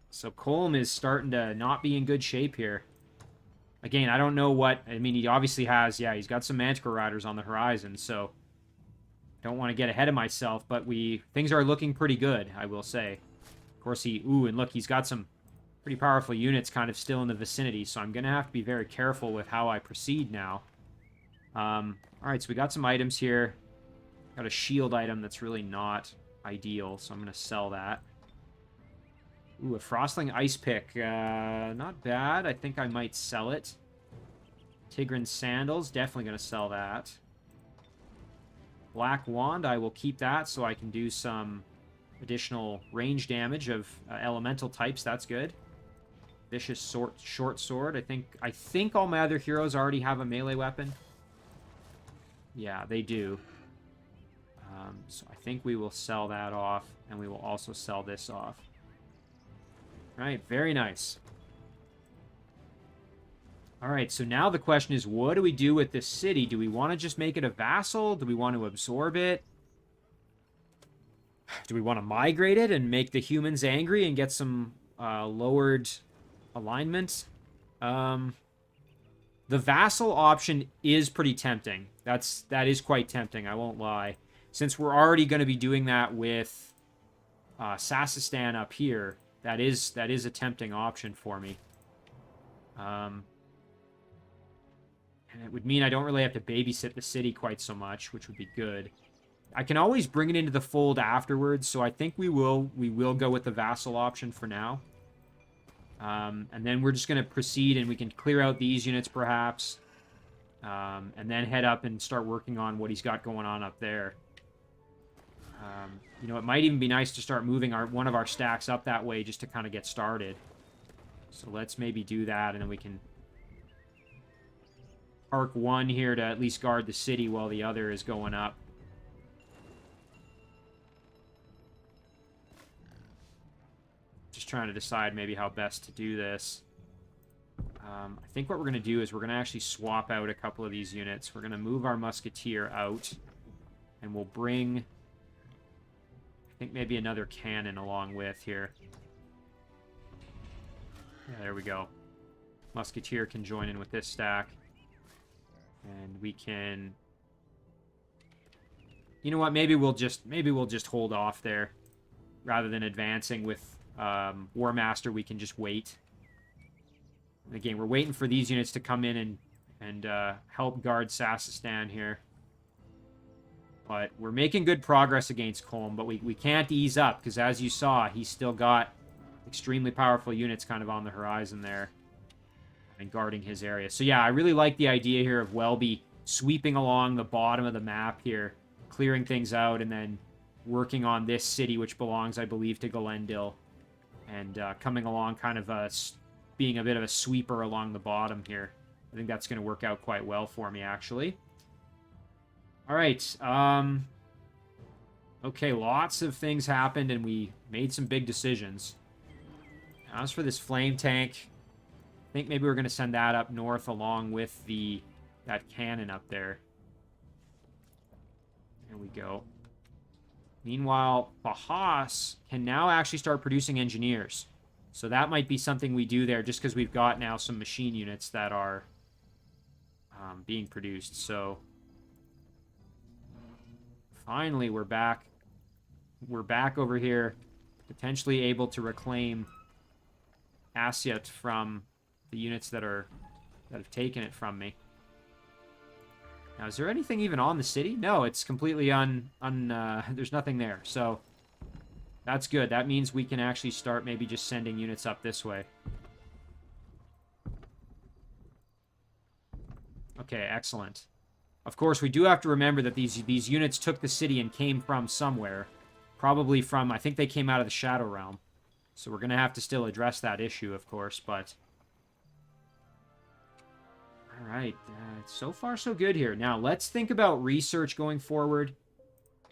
So Colm is starting to not be in good shape here. Again, I don't know what... I mean, he obviously has... Yeah, he's got some Manticore Riders on the horizon, so... Don't want to get ahead of myself, but things are looking pretty good, I will say. Of course, ooh, and look, he's got some pretty powerful units kind of still in the vicinity, so I'm going to have to be very careful with how I proceed now. Alright, so we got some items here. Got a shield item that's really not ideal, so I'm going to sell that. Ooh, a Frostling Ice Pick. Not bad. I think I might sell it. Tigran Sandals. Definitely going to sell that. Black Wand. I will keep that so I can do some additional range damage of elemental types. That's good. Vicious Short Sword. I think all my other heroes already have a melee weapon. Yeah, they do. So I think we will sell that off, and we will also sell this off. Right, very nice. Alright, so now the question is, what do we do with this city? Do we want to just make it a vassal? Do we want to absorb it? Do we want to migrate it and make the humans angry and get some lowered alignment? The vassal option is pretty tempting. That is quite tempting, I won't lie. Since we're already going to be doing that with Sassistan up here, that is a tempting option for me. And it would mean I don't really have to babysit the city quite so much, which would be good. I can always bring it into the fold afterwards, so I think we will go with the vassal option for now. And then we're just going to proceed, and we can clear out these units perhaps, and then head up and start working on what he's got going on up there. You know, it might even be nice to start moving one of our stacks up that way just to kind of get started. So let's maybe do that, and then we can park one here to at least guard the city while the other is going up. Just trying to decide maybe how best to do this. I think what we're going to do is we're going to actually swap out a couple of these units. We're going to move our musketeer out, and we'll bring, I think, maybe another cannon along with here. Yeah, there we go. Musketeer can join in with this stack. And we can... You know what? Maybe we'll just hold off there. Rather than advancing with War Master, we can just wait. Again, we're waiting for these units to come in and help guard Sassistan here. But we're making good progress against Colm, but we can't ease up, because as you saw, he's still got extremely powerful units kind of on the horizon there and guarding his area. So yeah, I really like the idea here of Welby sweeping along the bottom of the map here, clearing things out, and then working on this city, which belongs, I believe, to Galendil, and coming along kind of being a bit of a sweeper along the bottom here. I think that's going to work out quite well for me, actually. All right. Okay, lots of things happened, and we made some big decisions. As for this flame tank, I think maybe we're going to send that up north along with that cannon up there. There we go. Meanwhile, Bahas can now actually start producing engineers. So that might be something we do there just because we've got now some machine units that are being produced. So finally, we're back. We're back over here, potentially able to reclaim Asyut from the units that have taken it from me. Now, is there anything even on the city? No, it's completely there's nothing there. So that's good. That means we can actually start maybe just sending units up this way. Okay, excellent. Of course, we do have to remember that these units took the city and came from somewhere. Probably from, I think they came out of the Shadow Realm. So we're going to have to still address that issue, of course, but... Alright, so far so good here. Now, let's think about research going forward.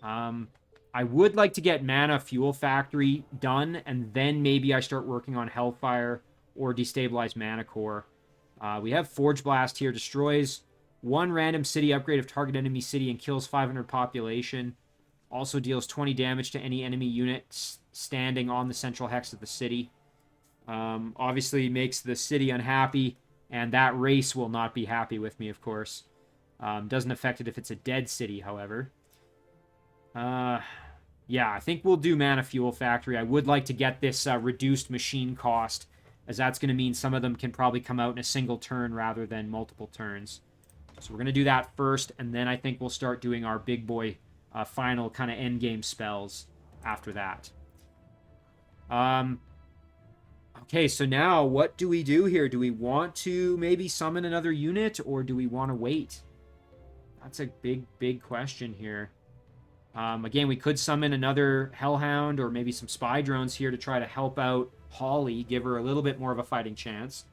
I would like to get Mana Fuel Factory done, and then maybe I start working on Hellfire or Destabilize Mana Core. We have Forge Blast here. Destroys one random city upgrade of target enemy city and kills 500 population. Also deals 20 damage to any enemy unit standing on the central hex of the city. Obviously makes the city unhappy, and that race will not be happy with me, of course. Doesn't affect it if it's a dead city, however. Yeah, I think we'll do Mana Fuel Factory. I would like to get this reduced machine cost, as that's going to mean some of them can probably come out in a single turn rather than multiple turns. So we're going to do that first, and then I think we'll start doing our big boy final kind of endgame spells after that. Okay, so now what do we do here? Do we want to maybe summon another unit, or do we want to wait? That's a big question here. Again, we could summon another Hellhound or maybe some spy drones here to try to help out Holly, give her a little bit more of a fighting chance.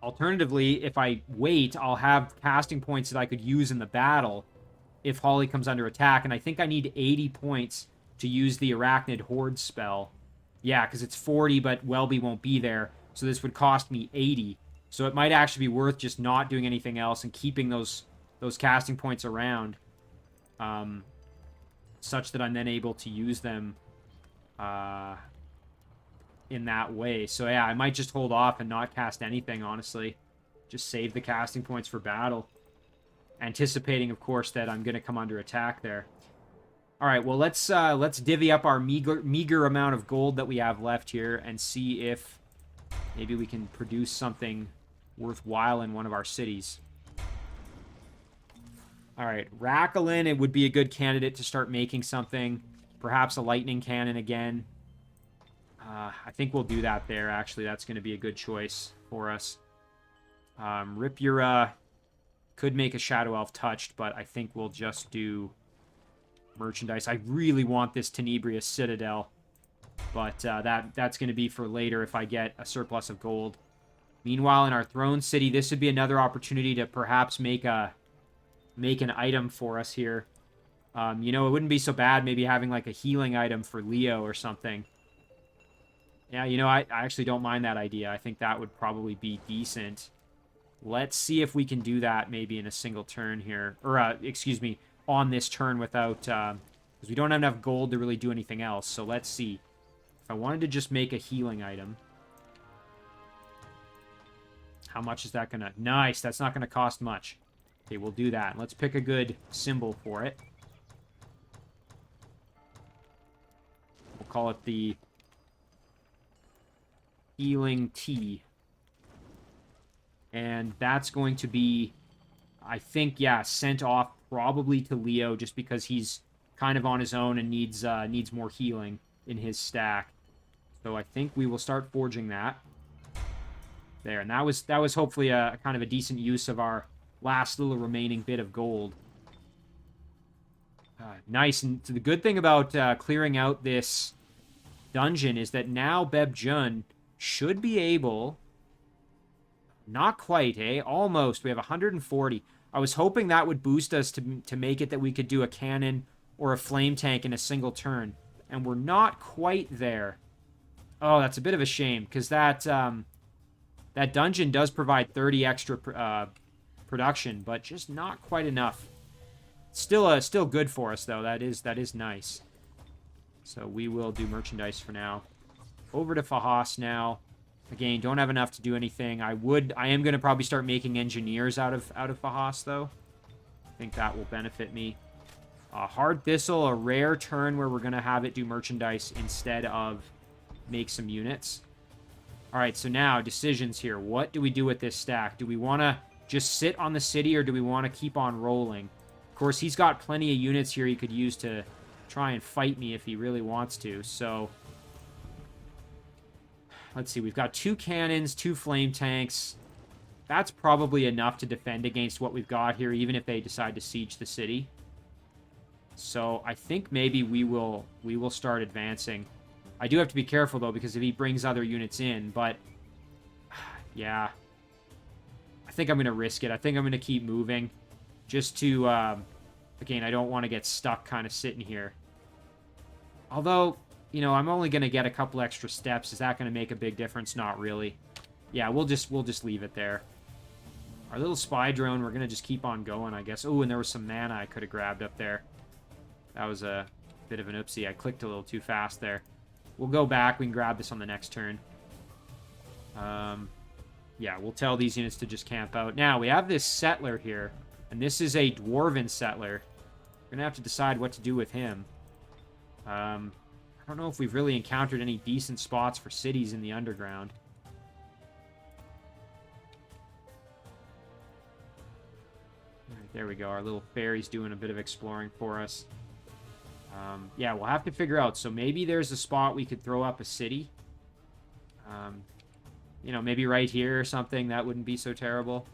Alternatively, if I wait, I'll have casting points that I could use in the battle if Holly comes under attack, and I think I need 80 points to use the Arachnid Horde spell. Yeah, because it's 40, but Welby won't be there, so this would cost me 80. So it might actually be worth just not doing anything else and keeping those casting points around, such that I'm then able to use them in that way. So yeah, I might just hold off and not cast anything, honestly. Just save the casting points for battle. Anticipating, of course, that I'm going to come under attack there. Alright, well, let's divvy up our meager amount of gold that we have left here and see if maybe we can produce something worthwhile in one of our cities. Alright, Rakalin, it would be a good candidate to start making something. Perhaps a lightning cannon again. I think we'll do that there, actually. That's going to be a good choice for us. Ripura could make a Shadow Elf touched, but I think we'll just do merchandise. I really want this Tenebrious Citadel, but that's going to be for later if I get a surplus of gold. Meanwhile, in our Throne City, this would be another opportunity to perhaps make an item for us here. You know, it wouldn't be so bad maybe having like a healing item for Leo or something. Yeah, you know, I actually don't mind that idea. I think that would probably be decent. Let's see if we can do that maybe in a single turn here. Or, excuse me, on this turn without... because we don't have enough gold to really do anything else. So let's see. If I wanted to just make a healing item... How much is that going to... Nice, that's not going to cost much. Okay, we'll do that. Let's pick a good symbol for it. We'll call it the... Healing Tea. And that's going to be, I think, yeah, sent off probably to Leo just because he's kind of on his own and needs more healing in his stack. So I think we will start forging that. There, and that was hopefully a kind of a decent use of our last little remaining bit of gold. Nice, and the good thing about clearing out this dungeon is that now Beb Jun should be able... Not quite, eh? Almost. We have 140. I was hoping that would boost us to make it that we could do a cannon or a flame tank in a single turn. And we're not quite there. Oh, that's a bit of a shame, because that dungeon does provide 30 extra production, but just not quite enough. Still good for us, though. That is nice. So we will do merchandise for now. Over to Fahas now. Again, don't have enough to do anything. I am going to probably start making engineers out of Fahas, though. I think that will benefit me. Hard Thistle, a rare turn where we're going to have it do merchandise instead of make some units. Alright, so now, decisions here. What do we do with this stack? Do we want to just sit on the city, or do we want to keep on rolling? Of course, he's got plenty of units here he could use to try and fight me if he really wants to, so... Let's see, we've got 2 cannons, 2 flame tanks. That's probably enough to defend against what we've got here, even if they decide to siege the city. So I think maybe we will start advancing. I do have to be careful, though, because if he brings other units in, but... Yeah. I think I'm going to risk it. I think I'm going to keep moving. Just to... Again, I don't want to get stuck kind of sitting here. Although... You know, I'm only going to get a couple extra steps. Is that going to make a big difference? Not really. Yeah, we'll just leave it there. Our little spy drone, we're going to just keep on going, I guess. Oh, and there was some mana I could have grabbed up there. That was a bit of an oopsie. I clicked a little too fast there. We'll go back. We can grab this on the next turn. Yeah, we'll tell these units to just camp out. Now, we have this settler here, and this is a dwarven settler. We're going to have to decide what to do with him. I don't know if we've really encountered any decent spots for cities in the underground. Alright, there we go. Our little fairy's doing a bit of exploring for us. Yeah, we'll have to figure out. So maybe there's a spot we could throw up a city. You know, maybe right here or something. That wouldn't be so terrible.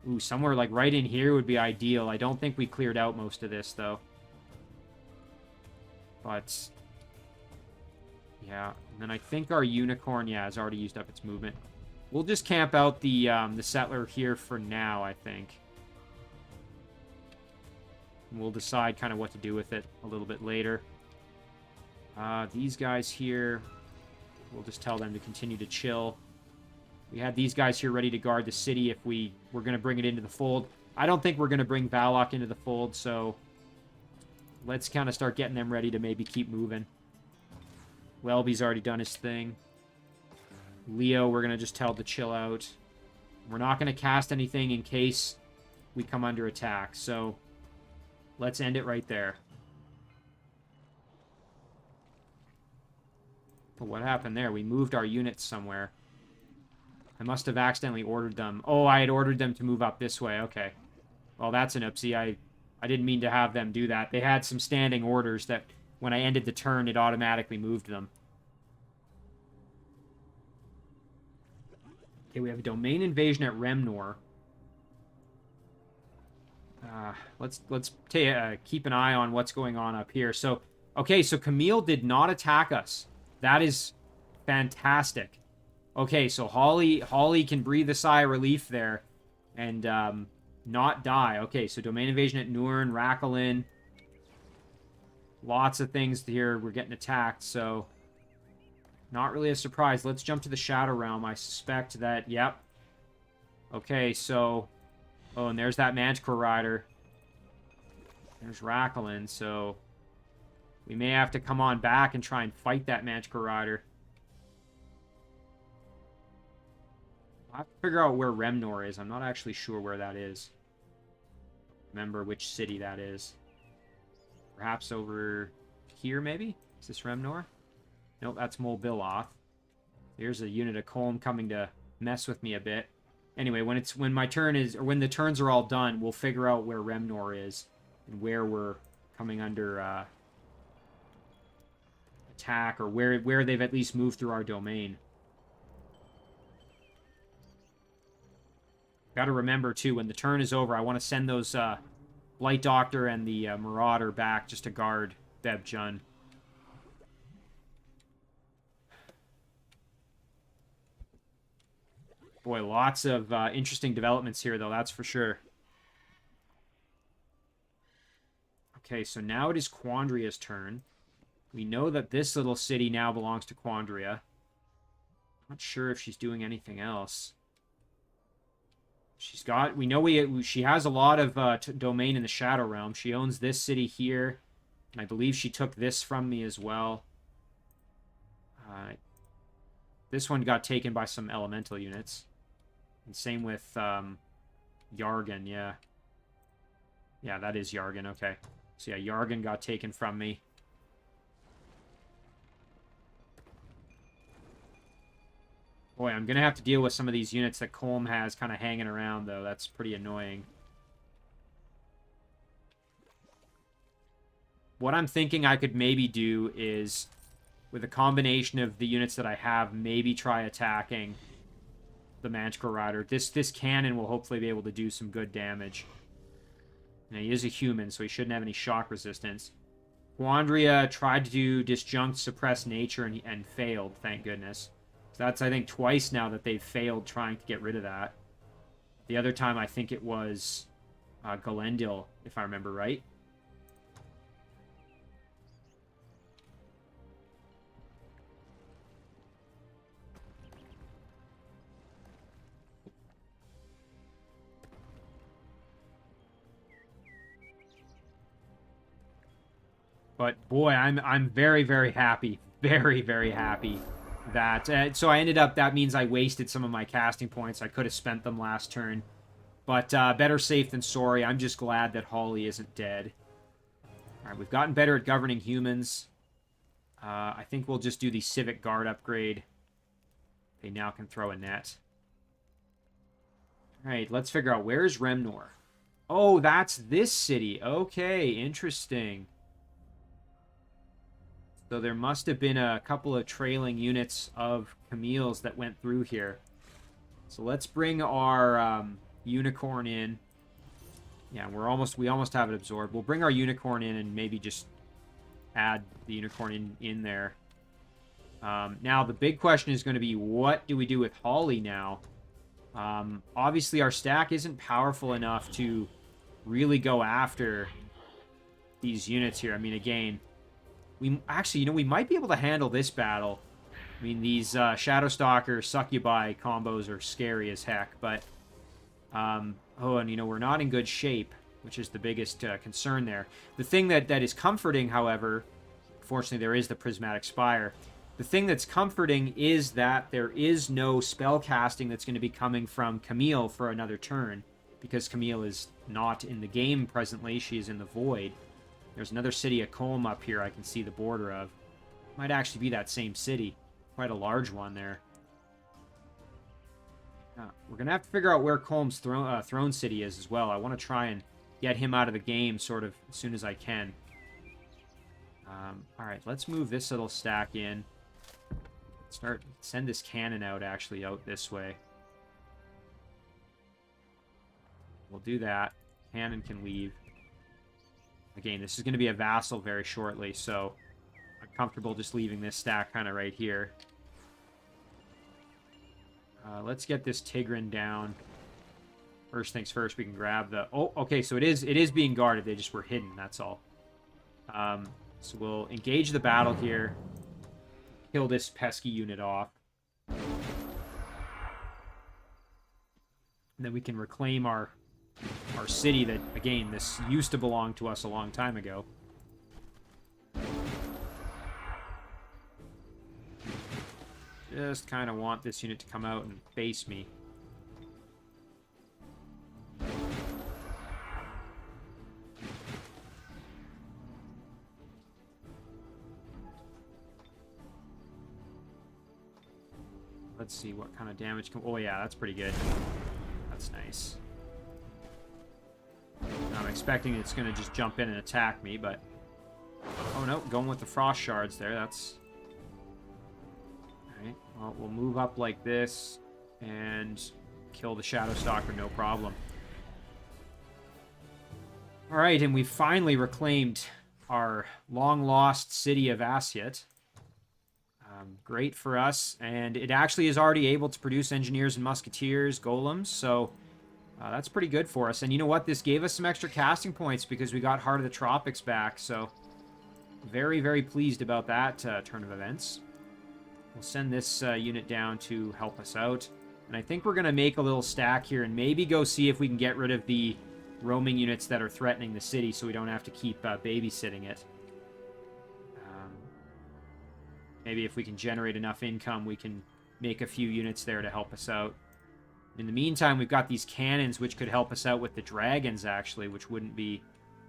Ooh, somewhere like right in here would be ideal. I don't think we cleared out most of this, though. But, yeah. And then I think our unicorn, yeah, has already used up its movement. We'll just camp out the settler here for now, I think. And we'll decide kind of what to do with it a little bit later. These guys here, we'll just tell them to continue to chill. We had these guys here ready to guard the city if we were going to bring it into the fold. I don't think we're going to bring Valak into the fold, so... Let's kind of start getting them ready to maybe keep moving. Welby's already done his thing. Leo, we're going to just tell to chill out. We're not going to cast anything in case we come under attack. So, let's end it right there. But what happened there? We moved our units somewhere. I must have accidentally ordered them. Oh, I had ordered them to move up this way. Okay. Well, that's an oopsie. I didn't mean to have them do that. They had some standing orders that when I ended the turn, it automatically moved them. Okay, we have a domain invasion at Remnor. Let's keep an eye on what's going on up here. So, okay, so Camille did not attack us. That is fantastic. Okay, so Holly can breathe a sigh of relief there. And, not die. Okay, so domain invasion at Noorm, Rakalin. Lots of things here. We're getting attacked, so... Not really a surprise. Let's jump to the Shadow Realm. I suspect that... Yep. Okay, so... Oh, and there's that Manticore Rider. There's Rakalin, so... We may have to come on back and try and fight that Manticore Rider. I'll have to figure out where Remnor is. I'm not actually sure where that is. Remember which city that is. Perhaps over here, maybe? Is this Remnor? Nope, that's Molbiloth. Here's a unit of Colm coming to mess with me a bit. Anyway, when my turn is, or when the turns are all done, we'll figure out where Remnor is and where we're coming under attack, or where they've at least moved through our domain. Got to remember, too, when the turn is over, I want to send those Blight Doctor and the Marauder back just to guard Beb Jun. Boy, lots of interesting developments here, though, that's for sure. Okay, so now it is Quandria's turn. We know that this little city now belongs to Quandria. Not sure if she's doing anything else. She's got... We know she has a lot of domain in the Shadow Realm. She owns this city here. And I believe she took this from me as well. This one got taken by some elemental units. And same with Yargan, yeah. Yeah, that is Yargan, okay. So yeah, Yargan got taken from me. Boy, I'm going to have to deal with some of these units that Colm has kind of hanging around, though. That's pretty annoying. What I'm thinking I could maybe do is, with a combination of the units that I have, maybe try attacking the Manticore Rider. This cannon will hopefully be able to do some good damage. Now, he is a human, so he shouldn't have any shock resistance. Quandria tried to do Disjunct Suppress Nature and failed, thank goodness. So that's, I think, twice now that they've failed trying to get rid of that. The other time, I think it was Galendil, if I remember right. But boy, I'm very, very happy. Very, very happy that... so I ended up... That means I wasted some of my casting points. I could have spent them last turn. But better safe than sorry. I'm just glad that Holly isn't dead. Alright, we've gotten better at governing humans. I think we'll just do the Civic Guard upgrade. They now can throw a net. Alright, let's figure out where's Remnor. Oh, that's this city. Okay, interesting. So there must have been a couple of trailing units of Camille's that went through here. So let's bring our unicorn in. Yeah, we almost have it absorbed. We'll bring our unicorn in and maybe just add the unicorn in there. Now the big question is going to be, what do we do with Holly now? Obviously our stack isn't powerful enough to really go after these units here. I mean, again, we actually, we might be able to handle this battle. I mean, these Shadowstalker Succubi combos are scary as heck, but... oh, and, we're not in good shape, which is the biggest concern there. The thing that is comforting, however, fortunately there is the Prismatic Spire. The thing that's comforting is that there is no spell casting that's going to be coming from Camille for another turn, because Camille is not in the game presently. She is in the Void. There's another city of Colm up here I can see the border of. Might actually be that same city. Quite a large one there. We're going to have to figure out where Colm's throne city is as well. I want to try and get him out of the game sort of as soon as I can. Alright, let's move this little stack in. Send this cannon out this way. We'll do that. Cannon can leave. Again, this is going to be a vassal very shortly, so I'm comfortable just leaving this stack kind of right here. Let's get this Tigran down. First things first, we can grab the... Oh, okay, so it is being guarded. They just were hidden, that's all. So we'll engage the battle here. Kill this pesky unit off. And then we can reclaim our city that, again, this used to belong to us a long time ago. Just kind of want this unit to come out and face me. Let's see what kind of damage can... Oh yeah, that's pretty good. That's nice. I'm expecting it's going to just jump in and attack me, but... Oh no, going with the frost shards there, that's... Alright, well, we'll move up like this, and kill the Shadowstalker, no problem. Alright, and we finally reclaimed our long-lost city of Asyut. Great for us, and it actually is already able to produce engineers and musketeers, golems, so... That's pretty good for us. And you know what? This gave us some extra casting points because we got Heart of the Tropics back. So very, very pleased about that turn of events. We'll send this unit down to help us out. And I think we're going to make a little stack here and maybe go see if we can get rid of the roaming units that are threatening the city so we don't have to keep babysitting it. Maybe if we can generate enough income, we can make a few units there to help us out. In the meantime, we've got these cannons, which could help us out with the dragons, actually, which wouldn't be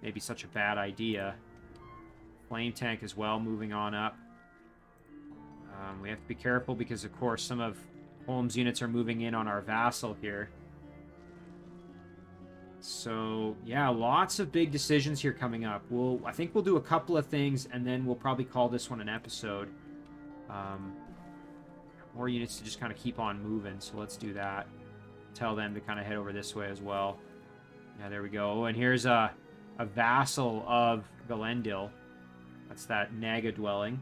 maybe such a bad idea. Flame tank as well, moving on up. We have to be careful because, of course, some of Colm's units are moving in on our vassal here. So, yeah, lots of big decisions here coming up. I think we'll do a couple of things, and then we'll probably call this one an episode. More units to just kind of keep on moving, so let's do that. Tell them to kind of head over this way as well. Yeah, there we go. And here's a vassal of Galendil. That's that Naga dwelling.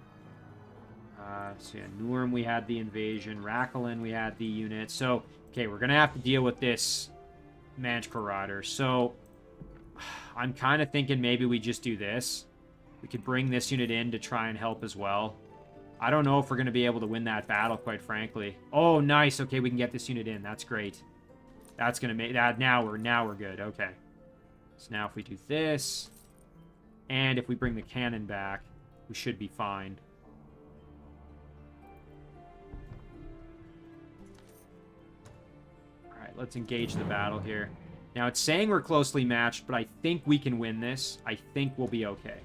So yeah, Noorm, we had the invasion. Rakelen, we had the unit. So, okay, we're going to have to deal with this Manticore. So, I'm kind of thinking maybe we just do this. We could bring this unit in to try and help as well. I don't know if we're going to be able to win that battle, quite frankly. Oh, nice. Okay, we can get this unit in. That's great. That's going to make that. Now we're good. Okay. So now if we do this, and if we bring the cannon back, we should be fine. All right, let's engage the battle here. Now, it's saying we're closely matched, but I think we can win this. I think we'll be okay.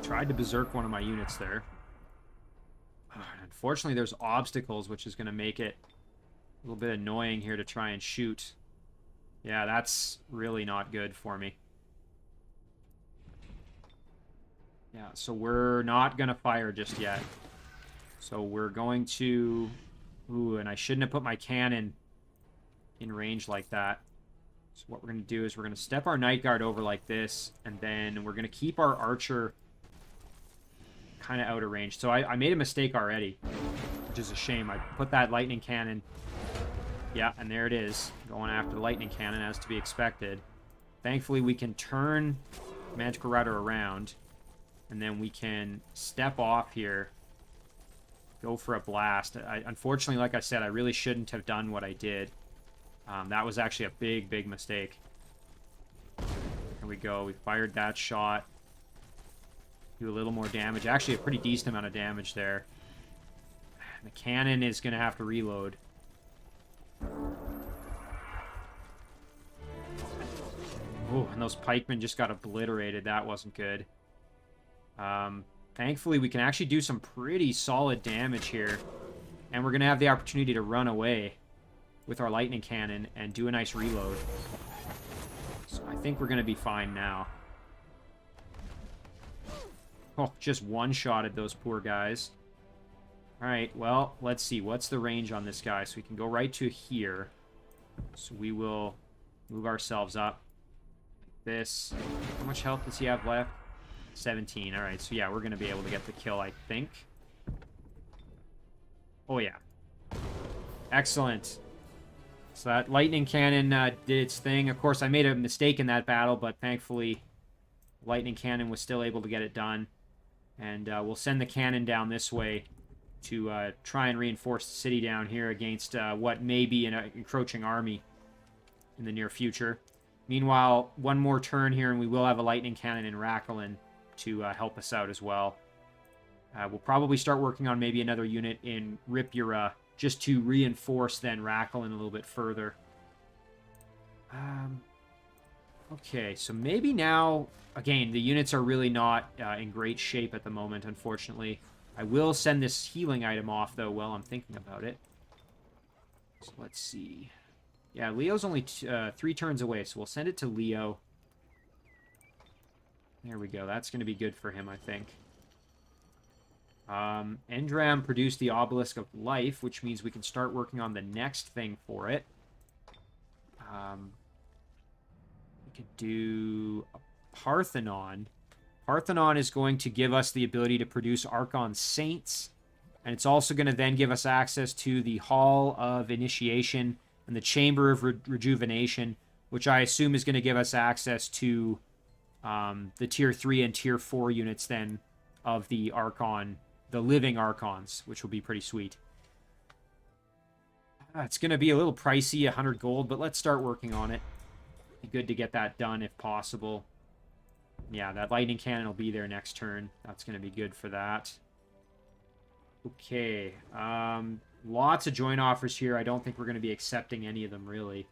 Tried to berserk one of my units there. Unfortunately, there's obstacles, which is going to make it a little bit annoying here to try and shoot. Yeah, that's really not good for me. Yeah, so we're not going to fire just yet. So we're going to... Ooh, and I shouldn't have put my cannon in range like that. So what we're going to do is we're going to step our Night Guard over like this, and then we're going to keep our Archer kind of out of range. So I made a mistake already, which is a shame. I put that lightning cannon. Yeah, and there it is. Going after the lightning cannon, as to be expected. Thankfully, we can turn Manticore around, and then we can step off here, go for a blast. Unfortunately, like I said, I really shouldn't have done what I did. That was actually a big, big mistake. There we go. We fired that shot. Do a little more damage. Actually, a pretty decent amount of damage there. The cannon is going to have to reload. Oh, and those pikemen just got obliterated. That wasn't good. Thankfully, we can actually do some pretty solid damage here. And we're going to have the opportunity to run away with our lightning cannon and do a nice reload. So I think we're going to be fine now. Oh, just one-shotted those poor guys. Alright, well, let's see. What's the range on this guy? So we can go right to here. So we will move ourselves up. This. How much health does he have left? 17. Alright, so yeah, we're going to be able to get the kill, I think. Oh, yeah. Excellent. So that lightning cannon did its thing. Of course, I made a mistake in that battle, but thankfully, lightning cannon was still able to get it done. And we'll send the cannon down this way to try and reinforce the city down here against what may be an encroaching army in the near future. Meanwhile, one more turn here, and we will have a lightning cannon in Rakelen to help us out as well. We'll probably start working on maybe another unit in Ripura, just to reinforce then Rakelen a little bit further. Okay, so maybe now... Again, the units are really not in great shape at the moment, unfortunately. I will send this healing item off, though, while I'm thinking about it. So let's see. Yeah, Leo's only 3 turns away, so we'll send it to Leo. There we go. That's going to be good for him, I think. Endram produced the Obelisk of Life, which means we can start working on the next thing for it. We could do a Parthenon Parthenon is going to give us the ability to produce Archon Saints. And it's also going to then give us access to the Hall of Initiation and the Chamber of Rejuvenation, which I assume is going to give us access to the Tier 3 and Tier 4 units then of the Archon, the living Archons, which will be pretty sweet. It's going to be a little pricey, 100 gold, but let's start working on it. Be good to get that done if possible. Yeah, that lightning cannon will be there next turn. That's going to be good for that. Okay. Lots of joint offers here. I don't think we're going to be accepting any of them, really.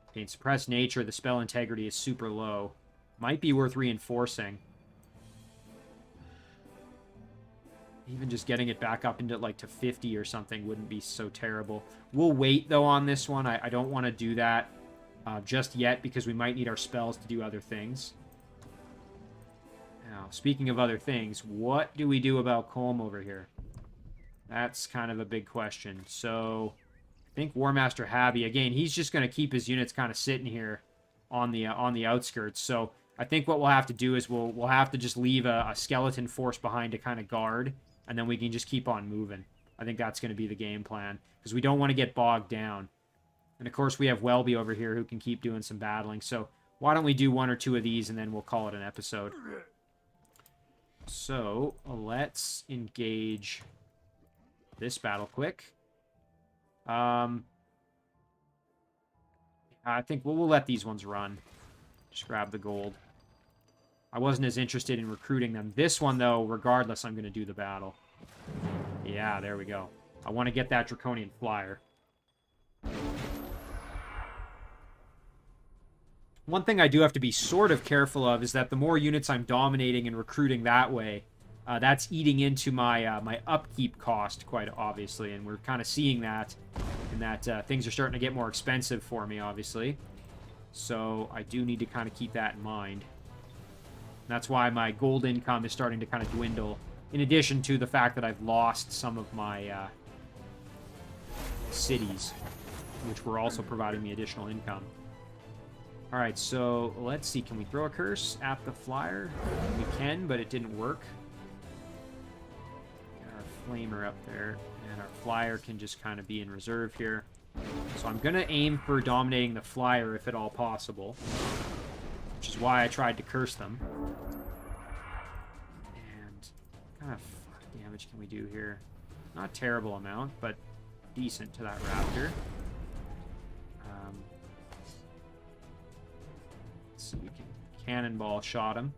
Okay, Suppressed Nature, the spell integrity is super low. Might be worth reinforcing. Even just getting it back up into, like, to 50 or something wouldn't be so terrible. We'll wait, though, on this one. I don't want to do that just yet, because we might need our spells to do other things. Now, speaking of other things, what do we do about Colm over here? That's kind of a big question. So, I think War Master Habby, again, he's just going to keep his units kind of sitting here on the outskirts. So, I think what we'll have to do is we'll have to just leave a skeleton force behind to kind of guard, and then we can just keep on moving. I think that's going to be the game plan, because we don't want to get bogged down. And, of course, we have Welby over here who can keep doing some battling. So, why don't we do one or two of these, and then we'll call it an episode. So, let's engage this battle quick. I think we'll let these ones run. Just grab the gold. I wasn't as interested in recruiting them. This one, though, regardless, I'm going to do the battle. Yeah, there we go. I want to get that Draconian Flyer. One thing I do have to be sort of careful of is that the more units I'm dominating and recruiting that way, that's eating into my my upkeep cost, quite obviously. And we're kind of seeing that, in that things are starting to get more expensive for me, obviously. So I do need to kind of keep that in mind. That's why my gold income is starting to kind of dwindle, in addition to the fact that I've lost some of my cities, which were also providing me additional income. Alright, so let's see. Can we throw a curse at the flyer? We can, but it didn't work. Got our flamer up there, and our flyer can just kind of be in reserve here. So I'm going to aim for dominating the flyer if at all possible, which is why I tried to curse them. And what kind of damage can we do here? Not a terrible amount, but decent to that raptor. So we can cannonball shot him.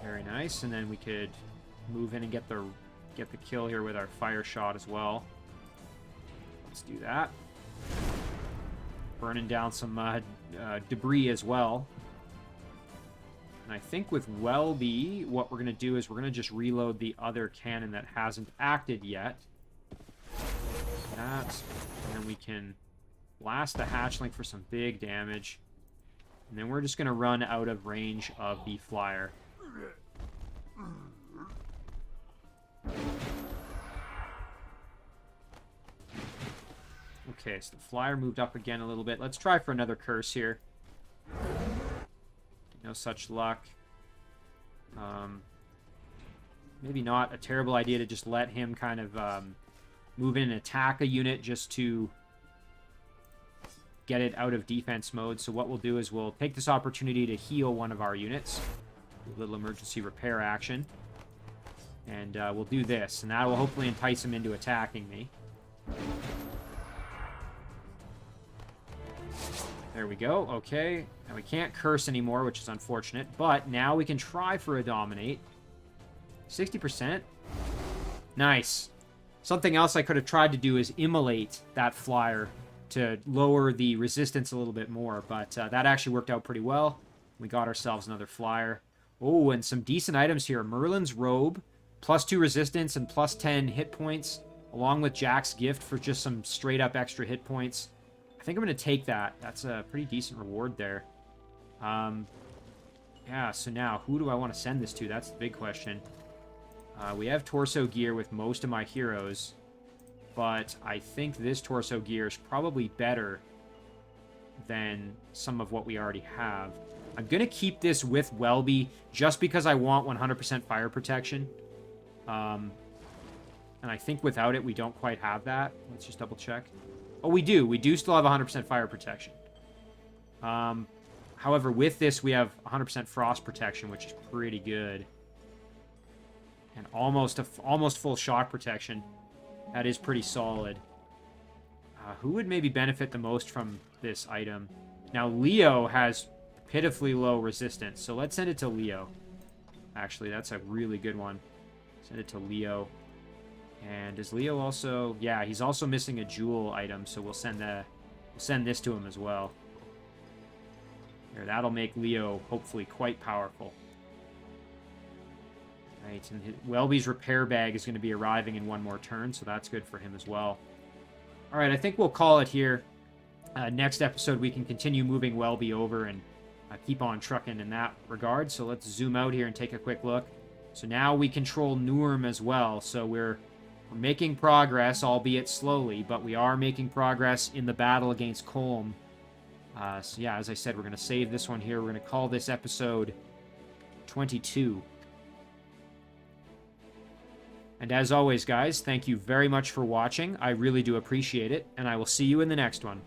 Very nice, and then we could move in and get the kill here with our fire shot as well. Let's do that. Burning down some debris as well. And I think with Welby, what we're going to do is we're going to just reload the other cannon that hasn't acted yet. That, and then we can blast the hatchling for some big damage. And then we're just going to run out of range of the flyer. Okay, so the flyer moved up again a little bit. Let's try for another curse here. No such luck. Maybe not a terrible idea to just let him kind of move in and attack a unit just to get it out of defense mode. So what we'll do is we'll take this opportunity to heal one of our units. A little emergency repair action. And we'll do this, and that will hopefully entice him into attacking me. There we go. Okay. Now we can't curse anymore, which is unfortunate. But now we can try for a dominate. 60%. Nice. Something else I could have tried to do is immolate that flyer to lower the resistance a little bit more. But that actually worked out pretty well. We got ourselves another flyer. Oh, and some decent items here. Merlin's Robe. +2 resistance and +10 hit points. Along with Jack's Gift for just some straight up extra hit points. I think I'm going to take that. That's a pretty decent reward there. Yeah, so now, who do I want to send this to? That's the big question. We have torso gear with most of my heroes. But I think this torso gear is probably better than some of what we already have. I'm going to keep this with Welby just because I want 100% fire protection. And I think without it, we don't quite have that. Let's just double check. Oh, we do. We do still have 100% fire protection. However, with this, we have 100% frost protection, which is pretty good. And almost full shock protection. That is pretty solid. Who would maybe benefit the most from this item? Now, Leo has pitifully low resistance, so let's send it to Leo. Actually, that's a really good one. Send it to Leo. And is Leo also... Yeah, he's also missing a jewel item, so we'll send this to him as well. Here, that'll make Leo hopefully quite powerful. Right, and Welby's repair bag is going to be arriving in one more turn, so that's good for him as well. All right, I think we'll call it here. Next episode, we can continue moving Welby over and keep on trucking in that regard. So let's zoom out here and take a quick look. So now we control Noorm as well. So we're making progress, albeit slowly, but we are making progress in the battle against Colm. So yeah, as I said, we're going to save this one here. We're going to call this episode 22. And as always, guys, thank you very much for watching. I really do appreciate it, and I will see you in the next one.